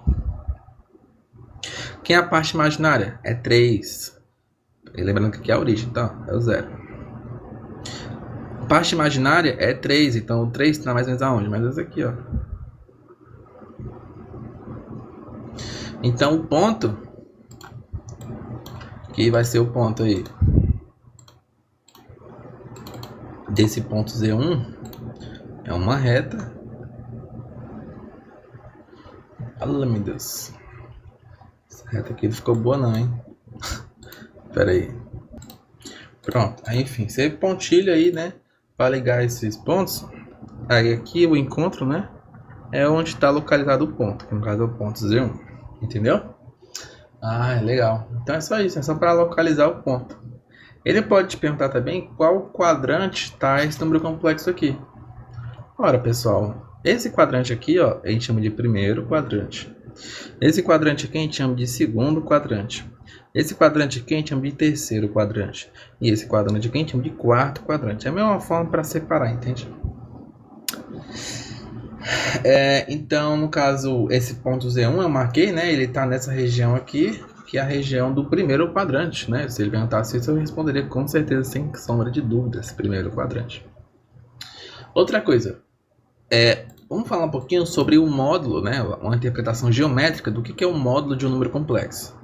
Quem é a parte imaginária? É 3. E lembrando que aqui é a origem, então é o 0. A parte imaginária é 3, então o 3 está mais ou menos aonde? Mais ou menos aqui, ó. Então o ponto, que vai ser o ponto aí desse ponto Z1, é uma reta. Olha, meu Deus. Essa reta aqui não ficou boa não, hein? Pera aí. Pronto. Aí, enfim, você pontilha aí, né? Para ligar esses pontos. Aí aqui o encontro, né? É onde está localizado o ponto. Que no caso é o ponto Z1. Entendeu? Ah, é legal. Então é só isso. É só para localizar o ponto. Ele pode te perguntar também qual quadrante está esse número complexo aqui. Ora, pessoal, esse quadrante aqui, ó, a gente chama de primeiro quadrante. Esse quadrante aqui a gente chama de segundo quadrante. Esse quadrante aqui a gente chama de terceiro quadrante. E esse quadrante aqui a gente chama de quarto quadrante. É a mesma forma para separar, entende? Então, no caso, esse ponto Z1 eu marquei, né? Ele está nessa região aqui, que é a região do primeiro quadrante, né? Se ele perguntasse isso, eu responderia com certeza, sem sombra de dúvida, esse primeiro quadrante. Outra coisa, vamos falar um pouquinho sobre o módulo, né? Uma interpretação geométrica do que é o módulo de um número complexo.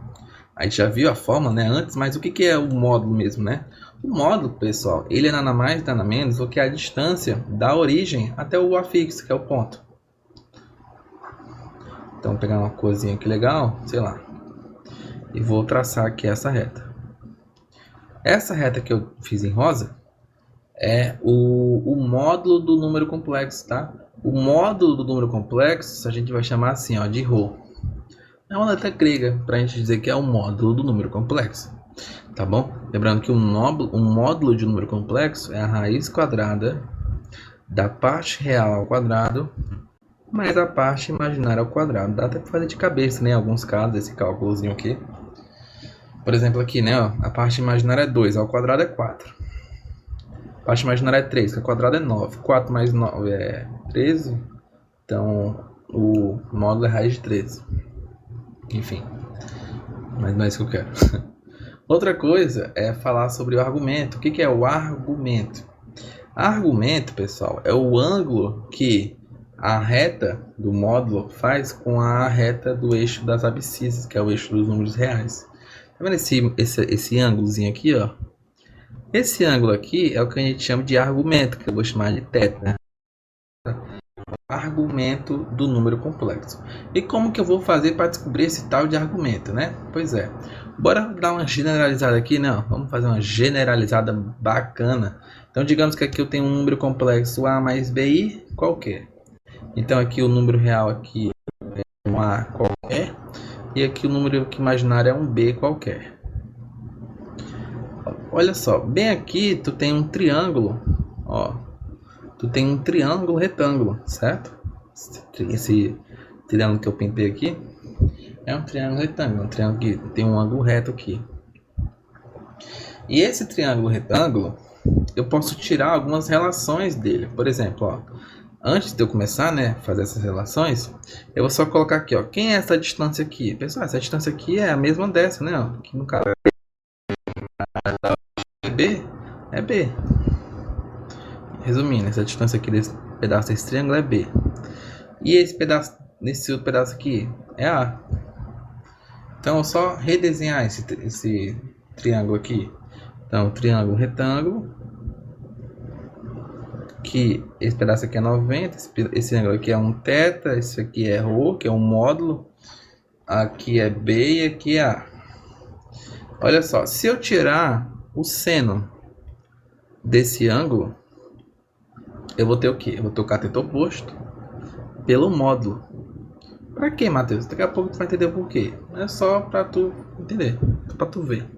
A gente já viu a forma, né, antes, mas o que é o módulo mesmo, né? O módulo, pessoal, ele é nada mais, nada menos do que a distância da origem até o afixo, que é o ponto. Então, vou pegar uma corzinha aqui legal, sei lá, e vou traçar aqui essa reta. Essa reta que eu fiz em rosa é o módulo do número complexo, tá? O módulo do número complexo a gente vai chamar assim, ó, de ρ. É uma letra grega para a gente dizer que é o módulo do número complexo, tá bom? Lembrando que um módulo de um número complexo é a raiz quadrada da parte real ao quadrado mais a parte imaginária ao quadrado. Dá até para fazer de cabeça, né? Em alguns casos, esse cálculozinho aqui. Por exemplo, aqui, né? Ó, a parte imaginária é 2, ao quadrado é 4. A parte imaginária é 3, que ao quadrado é 9. 4 mais 9 é 13. Então, o módulo é raiz de 13. Enfim, mas não é isso que eu quero. Outra coisa é falar sobre o argumento. O que é o argumento? Argumento, pessoal, é o ângulo que a reta do módulo faz com a reta do eixo das abscissas, que é o eixo dos números reais. Tá vendo esse ângulozinho aqui, ó? Esse ângulo aqui é o que a gente chama de argumento, que eu vou chamar de θ. argumento do número complexo. E como que eu vou fazer para descobrir esse tal de argumento, né? Pois é. Bora dar uma generalizada aqui, não? Vamos fazer uma generalizada bacana. Então, digamos que aqui eu tenho um número complexo A mais BI qualquer. Então, aqui o número real aqui é um A qualquer. E aqui o número imaginário é um B qualquer. Olha só, bem aqui tu tem um triângulo, ó. Tu tem um triângulo retângulo, certo? Esse triângulo que eu pintei aqui é um triângulo retângulo, um triângulo que tem um ângulo reto aqui. E esse triângulo retângulo, eu posso tirar algumas relações dele. Por exemplo, ó, antes de eu começar, né, fazer essas relações, eu vou só colocar aqui, ó, quem é essa distância aqui? Pessoal, essa distância aqui é a mesma dessa, né? Ó, aqui no caso é B, é B. Resumindo, essa distância aqui desse pedaço desse triângulo é B. E esse pedaço, nesse outro pedaço aqui, é A. Então, é só redesenhar esse triângulo aqui. Então, triângulo retângulo. Que esse pedaço aqui é 90. Esse ângulo aqui é um θ. Esse aqui é ρ, que é um módulo. Aqui é B e aqui é A. Olha só, se eu tirar o seno desse ângulo, eu vou ter o quê? Eu vou ter o cateto oposto pelo módulo. Pra quê, Matheus? Daqui a pouco tu vai entender por quê. É só pra tu entender, pra tu ver.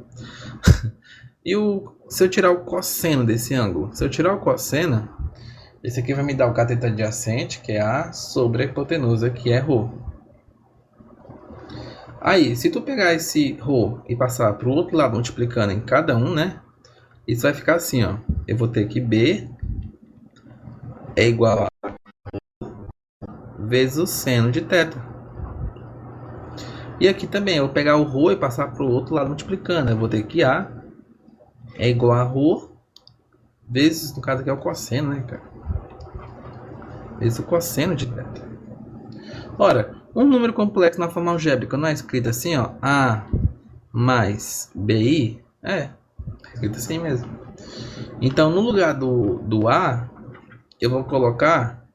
E se eu tirar o cosseno desse ângulo? Se eu tirar o cosseno, esse aqui vai me dar o cateto adjacente, que é A, sobre a hipotenusa, que é ρ. Aí, se tu pegar esse ρ e passar pro outro lado multiplicando em cada um, né? Isso vai ficar assim, ó. Eu vou ter que B é igual a vezes o seno de θ. E aqui também, eu vou pegar o ρ e passar para o outro lado multiplicando. Eu vou ter que A é igual a ρ vezes, no caso aqui é o cosseno, né, cara? Vezes o cosseno de θ. Ora, um número complexo na forma algébrica não é escrito assim, ó. A mais BI? É escrito assim mesmo. Então, no lugar do A, eu vou colocar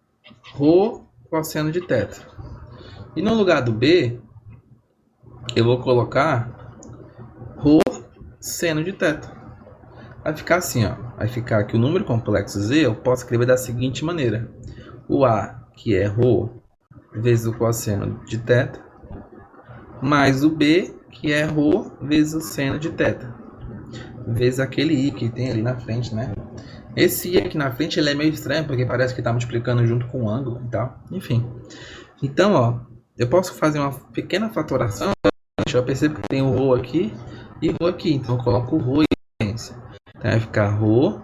ρ cosseno de θ. E no lugar do B, eu vou colocar ρ seno de θ. Vai ficar assim, ó. Vai ficar que o número complexo Z eu posso escrever da seguinte maneira. O A, que é ρ vezes o cosseno de θ, mais o B, que é ρ vezes o seno de θ. Vezes aquele I que tem ali na frente, né? Esse I aqui na frente ele é meio estranho, porque parece que está multiplicando junto com o ângulo e tal. Enfim. Então, ó, eu posso fazer uma pequena fatoração. Eu percebo que tem o ρ aqui e ρ aqui. Então, eu coloco o ρ em parênteses. Então, vai ficar ρ,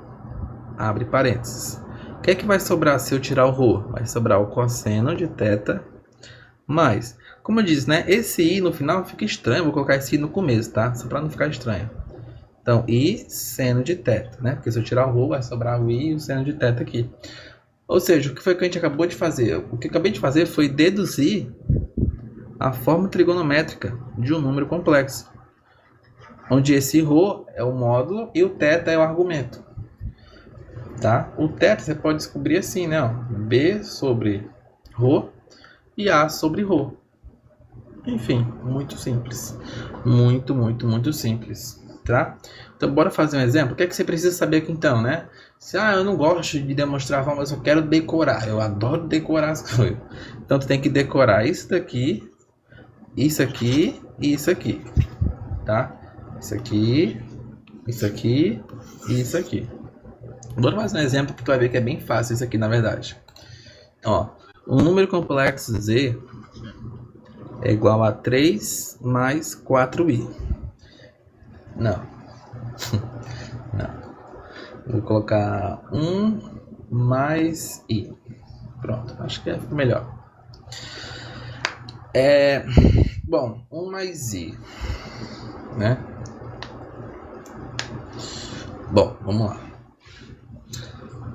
abre parênteses. O que é que vai sobrar se eu tirar o ρ? Vai sobrar o cosseno de θ mais. Como eu disse, né? Esse I no final fica estranho. Vou colocar esse I no começo, tá? Só para não ficar estranho. Então, I seno de θ, né? Porque se eu tirar o ρ, vai sobrar o I e o seno de θ aqui. Ou seja, o que foi que a gente acabou de fazer? O que eu acabei de fazer foi deduzir a forma trigonométrica de um número complexo. Onde esse ρ é o módulo e o θ é o argumento. Tá? O θ você pode descobrir assim, né? Ó, B sobre ρ e A sobre ρ. Enfim, muito simples. Muito, muito, muito simples. Tá? Então, bora fazer um exemplo. O que é que você precisa saber aqui então, né? Se, eu não gosto de demonstrar a forma, eu só quero decorar. Eu adoro decorar as coisas. Então, tu tem que decorar isso daqui, isso aqui e isso aqui. Tá? Isso aqui, isso aqui e isso aqui. Bora fazer um exemplo que tu vai ver que é bem fácil isso aqui, na verdade. Ó, um número complexo Z é igual a 3 mais 4i. Não. Não. Vou colocar 1 mais i. Pronto, acho que é melhor. Bom, 1 mais i, né? Bom, vamos lá.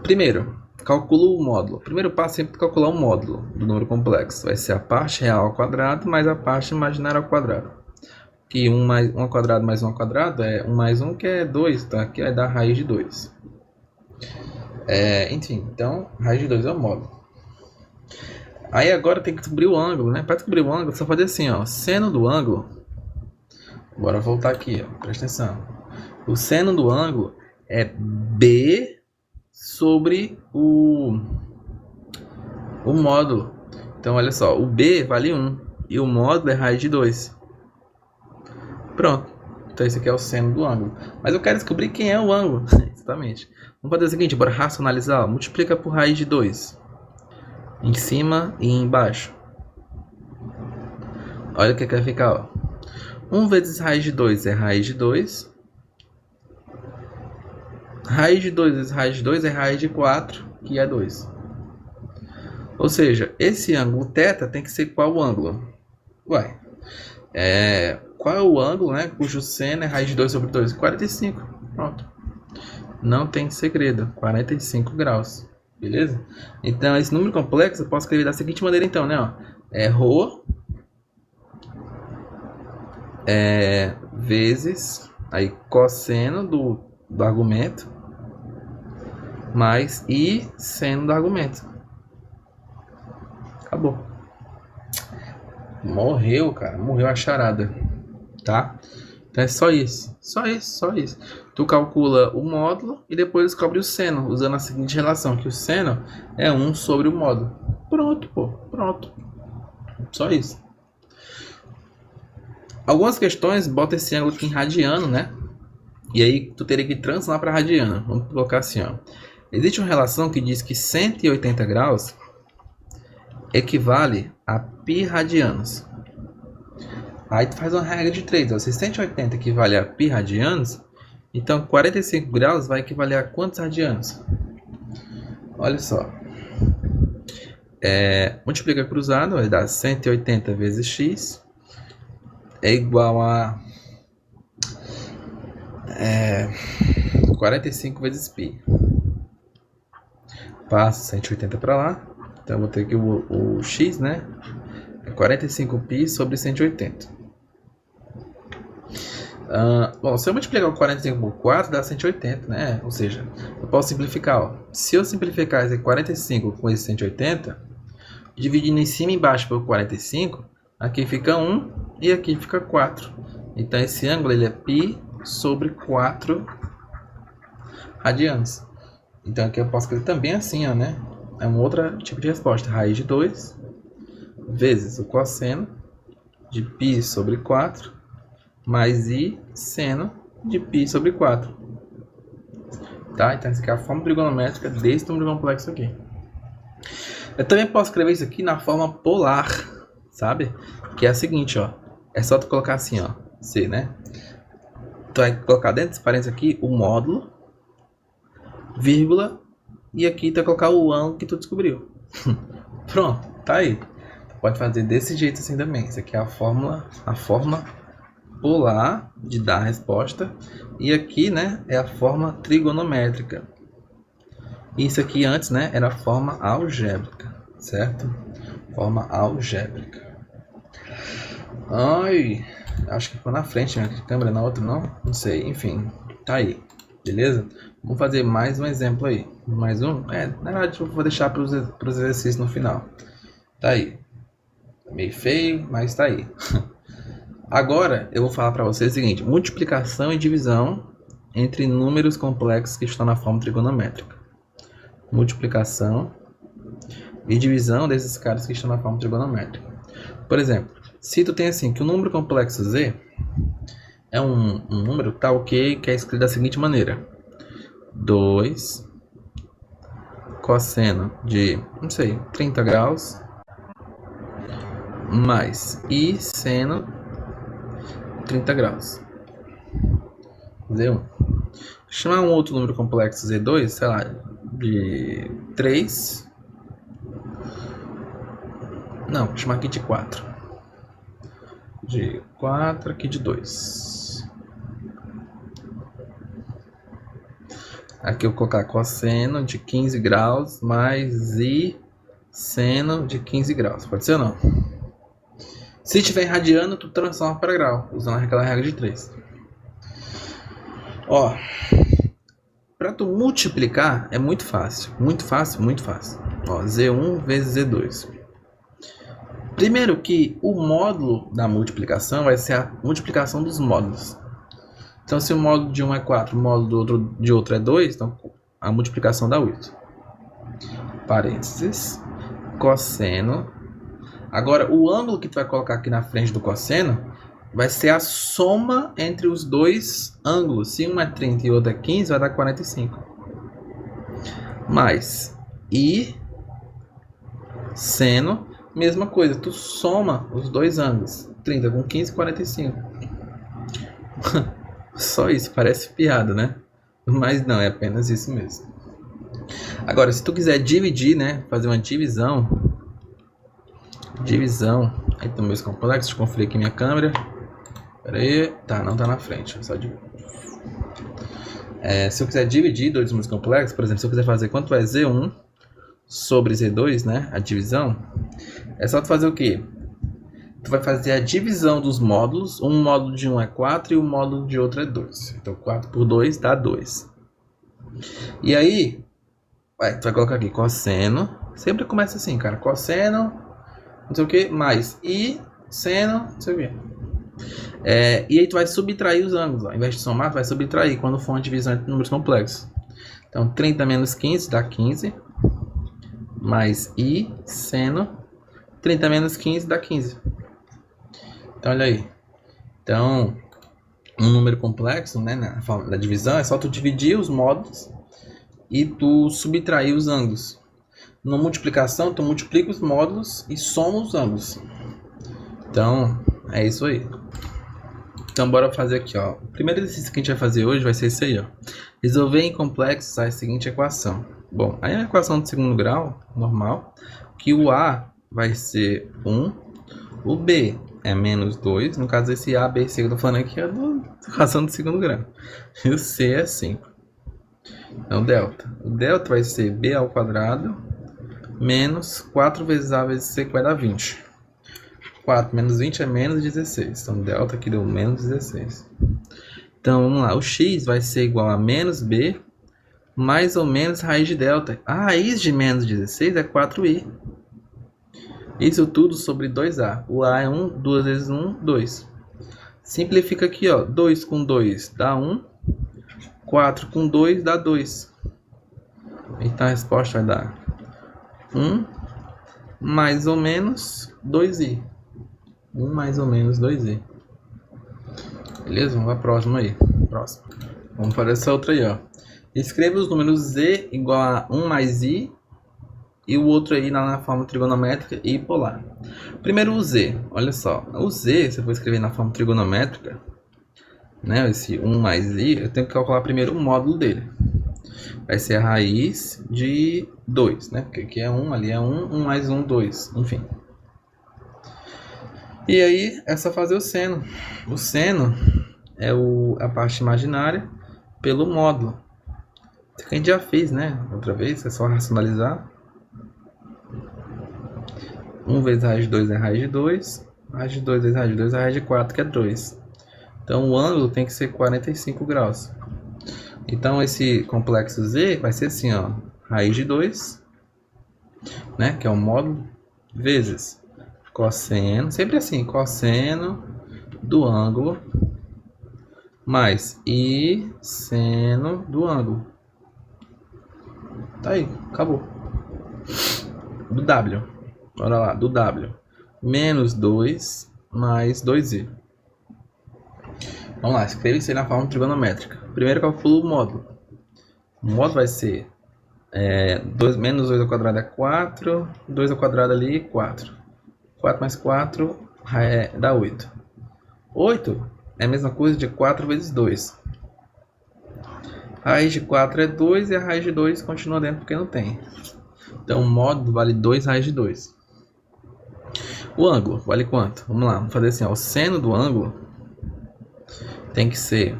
Primeiro, calculo o módulo. Primeiro passo é sempre calcular o módulo do número complexo. Vai ser a parte real ao quadrado mais a parte imaginária ao quadrado. Que 1 ao quadrado mais 1 ao quadrado é 1 mais 1, que é 2, tá? Que vai dar raiz de 2. Enfim, então, raiz de 2 é o módulo. Aí agora tem que descobrir o ângulo, né? Para descobrir o ângulo, só fazer assim, ó. Seno do ângulo. Bora voltar aqui, ó. Presta atenção. O seno do ângulo é B sobre o módulo. Então, olha só. O B vale 1. E o módulo é raiz de 2. Pronto. Então, esse aqui é o seno do ângulo. Mas eu quero descobrir quem é o ângulo. Exatamente. Vamos fazer o seguinte. Bora racionalizar. Ó. Multiplica por raiz de 2. Em cima e embaixo. Olha o que vai ficar, ó. 1 vezes raiz de 2 é raiz de 2. Raiz de 2 vezes raiz de 2 é raiz de 4, que é 2. Ou seja, esse ângulo θ tem que ser qual ângulo? Uai, qual é o ângulo, né, cujo seno é raiz de 2 sobre 2? 45. Pronto. Não tem segredo. 45 graus. Beleza? Então, esse número complexo eu posso escrever da seguinte maneira, então, né? Ó, ρ vezes aí cosseno do argumento mais i seno do argumento. Acabou. Morreu, cara. Morreu a charada. Tá? Então é só isso. Só isso. Tu calcula o módulo e depois descobre o seno, usando a seguinte relação, que o seno é 1 sobre o módulo. Pronto, pô. Pronto. Só isso. Algumas questões botam esse ângulo aqui em radiano, né? E aí tu teria que transformar para radiano. Vamos colocar assim, ó. Existe uma relação que diz que 180 graus equivale a π radianos. Aí tu faz uma regra de 3. Ó. Se 180 equivale a π radianos, então 45 graus vai equivaler a quantos radianos? Olha só. Multiplica cruzado, vai dar 180 vezes x é igual a 45 vezes π. Passo 180 para lá. Então, eu vou ter aqui o x, né? É 45π sobre 180. Bom, se eu multiplicar o 45 por 4, dá 180, né? Ou seja, eu posso simplificar, ó. Se eu simplificar esse 45 com esse 180, dividindo em cima e embaixo por 45, aqui fica 1 e aqui fica 4. Então, esse ângulo ele é π sobre 4 radianos. Então, aqui eu posso escrever também assim, ó, né? É um outro tipo de resposta. Raiz de 2 vezes o cosseno de π sobre 4 mais i seno de π sobre 4. Tá? Então, essa aqui é a forma trigonométrica desse número complexo aqui. Eu também posso escrever isso aqui na forma polar, sabe? Que é a seguinte, ó. É só tu colocar assim, ó. C, né? Tu vai colocar dentro desse parênteses aqui o módulo, vírgula, e aqui tu vai colocar o ângulo que tu descobriu. Pronto, tá aí. Tu pode fazer desse jeito assim também. Isso aqui é a forma polar de dar a resposta. E aqui, né, é a forma trigonométrica. Isso aqui antes, né, era a forma algébrica, certo? Forma algébrica. Ai, acho que ficou na frente, né? A câmera na outra não? Não sei, enfim, tá aí, beleza? Vamos fazer mais um exemplo aí. Mais um? Na verdade eu vou deixar para os exercícios no final. Tá aí. Meio feio, mas tá aí. Agora eu vou falar para vocês o seguinte: multiplicação e divisão entre números complexos que estão na forma trigonométrica. Multiplicação e divisão desses caras que estão na forma trigonométrica. Por exemplo, se tu tem assim que o número complexo z é um número tal que é escrito da seguinte maneira: 2 cosseno de, não sei, 30 graus mais i seno 30 graus. Z1. Chamar um outro número complexo Z2, sei lá, de 3. Não, vou chamar aqui de 4. De 4, aqui de 2. Aqui eu vou colocar cosseno de 15 graus mais i seno de 15 graus. Pode ser ou não? Se estiver em radiano, tu transforma para grau, usando aquela regra de 3. Ó, para tu multiplicar é muito fácil, muito fácil, muito fácil. Ó, Z1 vezes Z2. Primeiro que o módulo da multiplicação vai ser a multiplicação dos módulos. Então, se o módulo de um é 4, o módulo de outro é 2, então a multiplicação dá 8. Parênteses, cosseno. Agora, o ângulo que tu vai colocar aqui na frente do cosseno vai ser a soma entre os dois ângulos. Se um é 30 e o outro é 15, vai dar 45. Mais I seno, mesma coisa, tu soma os dois ângulos. 30 com 15, 45. Só isso, parece piada, né? Mas não, é apenas isso mesmo. Agora, se tu quiser dividir, né? Fazer uma divisão. Aí tem meus complexos, deixa eu conferir aqui minha câmera. Pera aí. Tá, não tá na frente. Só de... se eu quiser dividir dois números complexos, por exemplo, se eu quiser fazer quanto é Z1 sobre Z2, né? A divisão. É só tu fazer o quê? Tu vai fazer a divisão dos módulos. Um módulo de um é 4 e o módulo de outro é 2. Então 4 por 2 dá 2. E aí, tu vai colocar aqui cosseno. Sempre começa assim, cara. Cosseno, não sei o que, mais I, seno, não sei o que. E aí tu vai subtrair os ângulos. Ó. Ao invés de somar, tu vai subtrair quando for uma divisão entre números complexos. Então 30 menos 15 dá 15. Mais I, seno. 30 menos 15 dá 15. Então, olha aí. Então, um número complexo, né, na forma da divisão, é só tu dividir os módulos e tu subtrair os ângulos. Na multiplicação, tu multiplica os módulos e soma os ângulos. Então, é isso aí. Então, bora fazer aqui, ó. O primeiro exercício que a gente vai fazer hoje vai ser esse aí, ó. Resolver em complexos a seguinte equação. Bom, aí é a equação de segundo grau, normal, que o A vai ser 1, o B é menos 2, no caso esse A, B, C que eu tô falando aqui é da equação do segundo grau, e o C é 5. Então, delta. O delta vai ser B ao quadrado menos 4 vezes A vezes C, que vai dar 20. 4 menos 20 é menos 16, então delta aqui deu menos 16. Então, vamos lá, o X vai ser igual a menos B mais ou menos raiz de delta. A raiz de menos 16 é 4i. Isso tudo sobre 2a. O a é 1, 2 vezes 1, 2. Simplifica aqui, ó. 2 com 2 dá 1. 4 com 2 dá 2. Então a resposta vai dar 1 mais ou menos 2i. 1 mais ou menos 2i. Beleza? Vamos para a próxima aí. Próxima. Vamos para essa outra aí, ó. Escreva os números z igual a 1 mais i. E o outro aí na forma trigonométrica e polar. Primeiro o z, olha só. O z, se eu for escrever na forma trigonométrica, né, esse 1 mais i, eu tenho que calcular primeiro o módulo dele. Vai ser a raiz de 2, né? Porque aqui é 1, ali é 1, 1 mais 1, 2, enfim. E aí é só fazer o seno. O seno é a parte imaginária pelo módulo. Isso aqui a gente já fez, né? Outra vez, é só racionalizar. 1 vezes raiz de 2 é raiz de 2. Raiz de 2 vezes raiz de 2 é raiz de 4, que é 2. Então o ângulo tem que ser 45 graus. Então esse complexo Z vai ser assim, ó. Raiz de 2, né? Que é o módulo, vezes cosseno. Sempre assim, cosseno do ângulo mais I seno do ângulo. Tá aí, acabou. Do W. Olha lá, do W. Menos 2 mais 2i. Vamos lá, escreve isso aí na forma trigonométrica. Primeiro calculo o módulo. O módulo vai ser menos 2 ao quadrado é 4. 2 ao quadrado ali, 4. 4 mais 4 dá 8. 8 é a mesma coisa de 4 vezes 2. Raiz de 4 é 2 e a raiz de 2 continua dentro porque não tem. Então o módulo vale 2 raiz de 2. O ângulo vale quanto? Vamos lá, vamos fazer assim, ó. O seno do ângulo tem que ser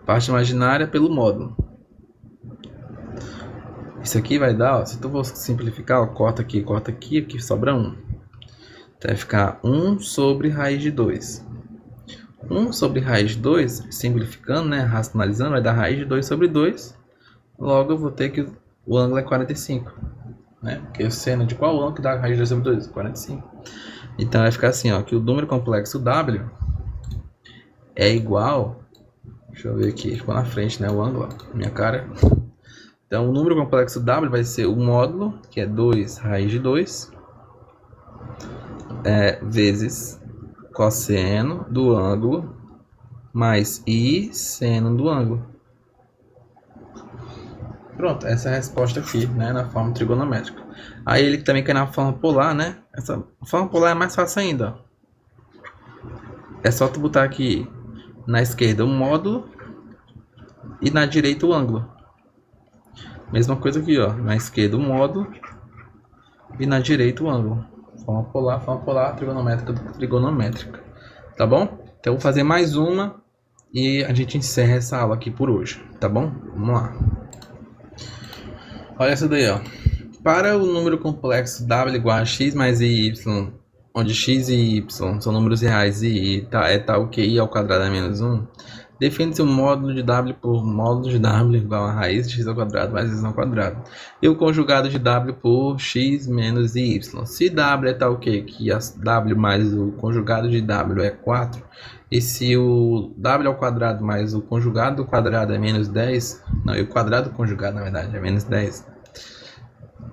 a parte imaginária pelo módulo. Isso aqui vai dar, ó, se tu for simplificar, ó, corta aqui, aqui sobra 1. Então vai ficar 1 sobre raiz de 2. 1 sobre raiz de 2, simplificando, né, racionalizando, vai dar raiz de 2 sobre 2. Logo eu vou ter que o ângulo é 45, né? Porque o seno de qual ângulo que dá raiz de 2 sobre 2? 45. Então vai ficar assim, ó, que o número complexo W é igual, deixa eu ver aqui, ficou na frente, né, o ângulo, ó, minha cara. Então o número complexo W vai ser o módulo, que é 2 raiz de 2, vezes cosseno do ângulo mais i seno do ângulo. Pronto, essa é a resposta aqui, né, na forma trigonométrica. Aí ele também quer na forma polar, né? Essa forma polar é mais fácil ainda. É só tu botar aqui na esquerda o módulo e na direita o ângulo. Mesma coisa aqui, ó, na esquerda o módulo e na direita o ângulo. Forma polar, trigonométrica. Tá bom? Então eu vou fazer mais uma e a gente encerra essa aula aqui por hoje, tá bom? Vamos lá. Olha essa daí, ó. Para o número complexo W igual a x mais i y, onde x e y são números reais e é tal que i ao quadrado é menos 1, define-se o módulo de W por módulo de W igual a raiz de x ao quadrado mais y ao quadrado. E o conjugado de W por x menos y. Se W é tal que W mais o conjugado de W é 4, e se o W ao quadrado mais o conjugado do quadrado é menos 10, não, e o quadrado conjugado na verdade é menos 10,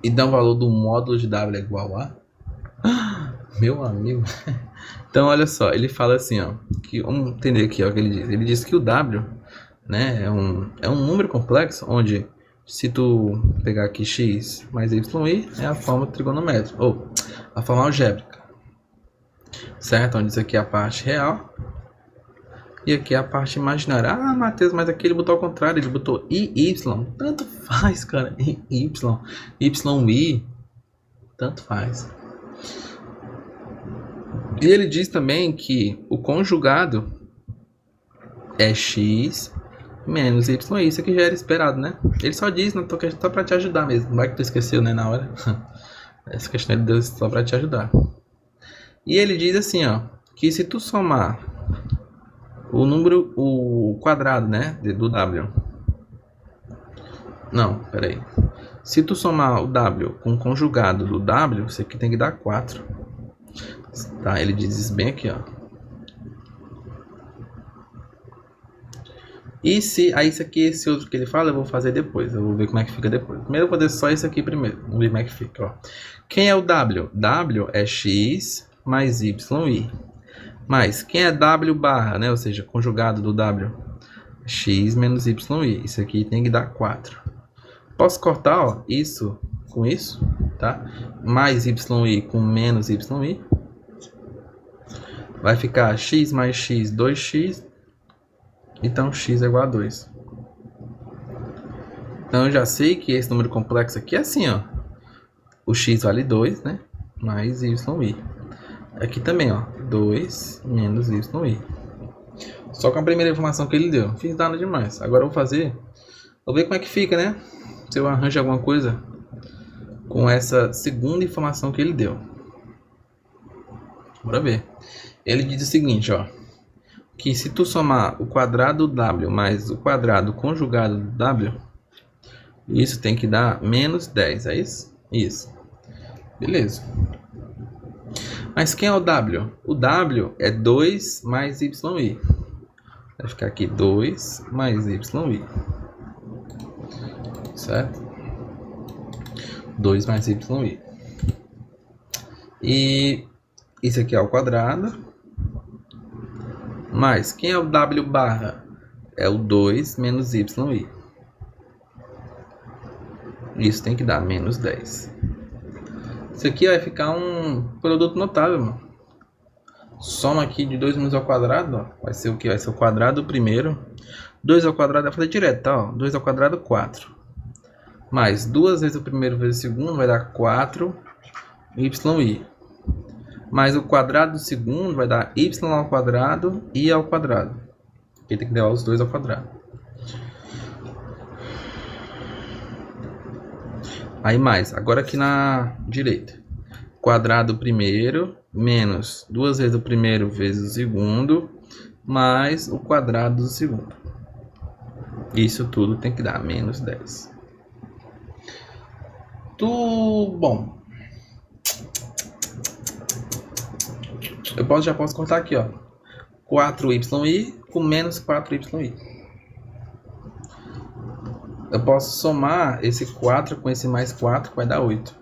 e dá o valor do módulo de W é igual a... Meu amigo. Então, olha só, ele fala assim, ó, que vamos entender aqui, ó, o que ele diz. Ele diz que o W, né, é um número complexo onde, se tu pegar aqui x mais y, é a forma trigonométrica, ou a forma algébrica, certo? Onde isso aqui é a parte real e aqui é a parte imaginária. Ah, Matheus, mas aqui ele botou ao contrário, ele botou IY, tanto faz, cara, YI, tanto faz. E ele diz também que o conjugado é x menos y. Isso aqui já era esperado, né? Ele só diz, não tô questão só para te ajudar mesmo. Não vai que tu esqueceu, né, na hora. Essa questão ele deu só para te ajudar. E ele diz assim, ó, que se tu somar o quadrado, né, do W. Não, peraí. Se tu somar o W com o conjugado do W, isso aqui tem que dar 4. Tá, ele diz isso bem aqui, ó. E se... Aí isso aqui, esse outro que ele fala, eu vou fazer depois. Eu vou ver como é que fica depois. Primeiro eu vou fazer só isso aqui primeiro. Vamos ver como é que fica, ó. Quem é o W? W é x mais yi. Mas quem é W barra, né? Ou seja, conjugado do W. X menos yi. Isso aqui tem que dar 4. Posso cortar, ó, isso com isso, tá? Mais yi com menos yi. Vai ficar x mais x, 2x. Então x é igual a 2. Então eu já sei que esse número complexo aqui é assim, ó. O x vale 2, né? Mais yi. Aqui também, ó. 2 menos yi. Só com a primeira informação que ele deu. Não fiz nada demais. Agora eu vou fazer. Vou ver como é que fica, né? Se eu arranjo alguma coisa com essa segunda informação que ele deu. Bora ver. Ele diz o seguinte, ó. Que se tu somar o quadrado do W mais o quadrado conjugado do W, isso tem que dar menos 10, é isso? Isso. Beleza. Mas quem é o W? O W é 2 mais YI. Vai ficar aqui 2 mais YI. Certo? 2 mais YI. E isso aqui é o quadrado. Mas quem é o W barra? É o 2 menos YI. Isso tem que dar menos 10. Isso aqui vai ficar um produto notável, mano. Soma aqui de 2 menos ao quadrado, ó. Vai ser o que? Vai ser o quadrado primeiro. 2 ao quadrado vai fazer direto, tá? Ó. 2 ao quadrado, 4. Mais 2 vezes o primeiro vezes o segundo vai dar 4 YI. Mais o quadrado do segundo vai dar y ao quadrado e ao quadrado. Aqui tem que levar os dois ao quadrado. Aí mais, agora aqui na direita. Quadrado primeiro, menos 2 vezes o primeiro vezes o segundo, mais o quadrado do segundo. Isso tudo tem que dar menos 10. Bom, já posso contar aqui, ó. 4y com menos 4y. Eu posso somar esse 4 com esse mais 4, que vai dar 8.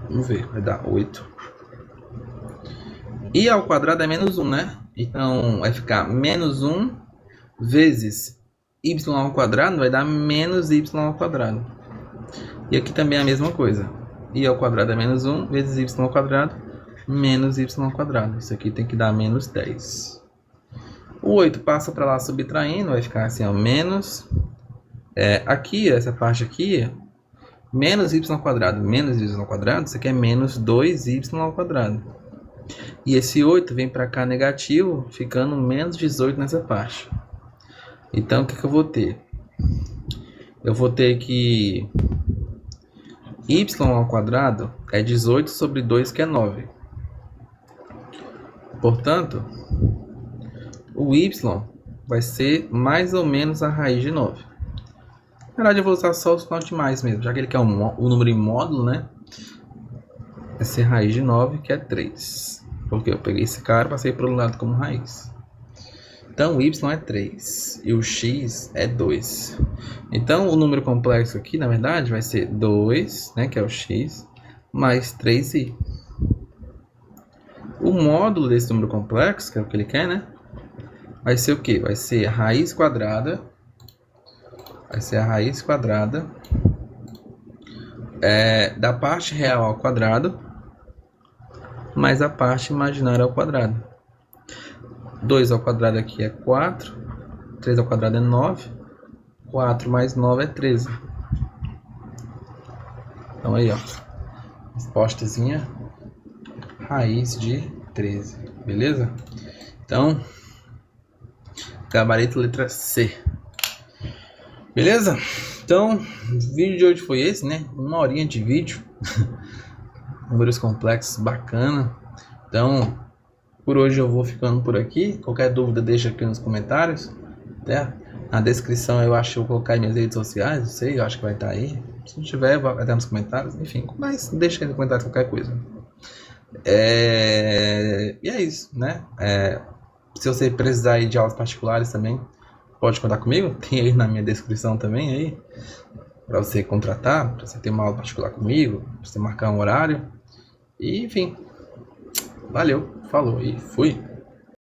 Vamos ver, vai dar 8. E ao quadrado é menos 1, né? Então vai ficar menos 1 vezes y ao quadrado, vai dar menos y ao quadrado. E aqui também é a mesma coisa. I ao quadrado é menos 1 vezes y ao quadrado, menos y ao quadrado. Isso aqui tem que dar menos 10. O 8 passa para lá subtraindo, vai ficar assim, ó, menos... aqui, essa parte aqui, menos y ao quadrado, menos y ao quadrado, isso aqui é menos 2y ao quadrado. E esse 8 vem para cá negativo, ficando menos 18 nessa parte. Então, o que eu vou ter? Eu vou ter que y ao quadrado é 18 sobre 2, que é 9. Portanto, o y vai ser mais ou menos a raiz de 9. Na verdade, eu vou usar só o sinal de mais mesmo, já que ele quer o número em módulo, né? Vai ser raiz de 9, que é 3. Porque eu peguei esse cara e passei para o lado como raiz. Então, o y é 3 e o x é 2. Então, o número complexo aqui, na verdade, vai ser 2, né, que é o x, mais 3i. O módulo desse número complexo, que é o que ele quer, né, vai ser o quê? Vai ser a raiz quadrada. Vai ser a raiz quadrada da parte real ao quadrado mais a parte imaginária ao quadrado. 2 ao quadrado aqui é 4, 3 ao quadrado é 9, 4 mais 9 é 13. Então aí, ó, respostazinha, raiz de 13, beleza? Então, gabarito letra C. Beleza? Então, o vídeo de hoje foi esse, né? 1 horinha de vídeo. Números complexos, bacana. Então, por hoje eu vou ficando por aqui. Qualquer dúvida deixa aqui nos comentários. Na descrição eu acho que eu vou colocar minhas redes sociais. Não sei, eu acho que vai estar aí. Se não tiver, vai estar nos comentários. Enfim, mas deixa aí nos comentários qualquer coisa. E é isso, né? Se você precisar aí de aulas particulares também, pode contar comigo. Tem aí na minha descrição também aí, para você contratar, para você ter uma aula particular comigo, para você marcar um horário. E enfim, valeu, falou e fui.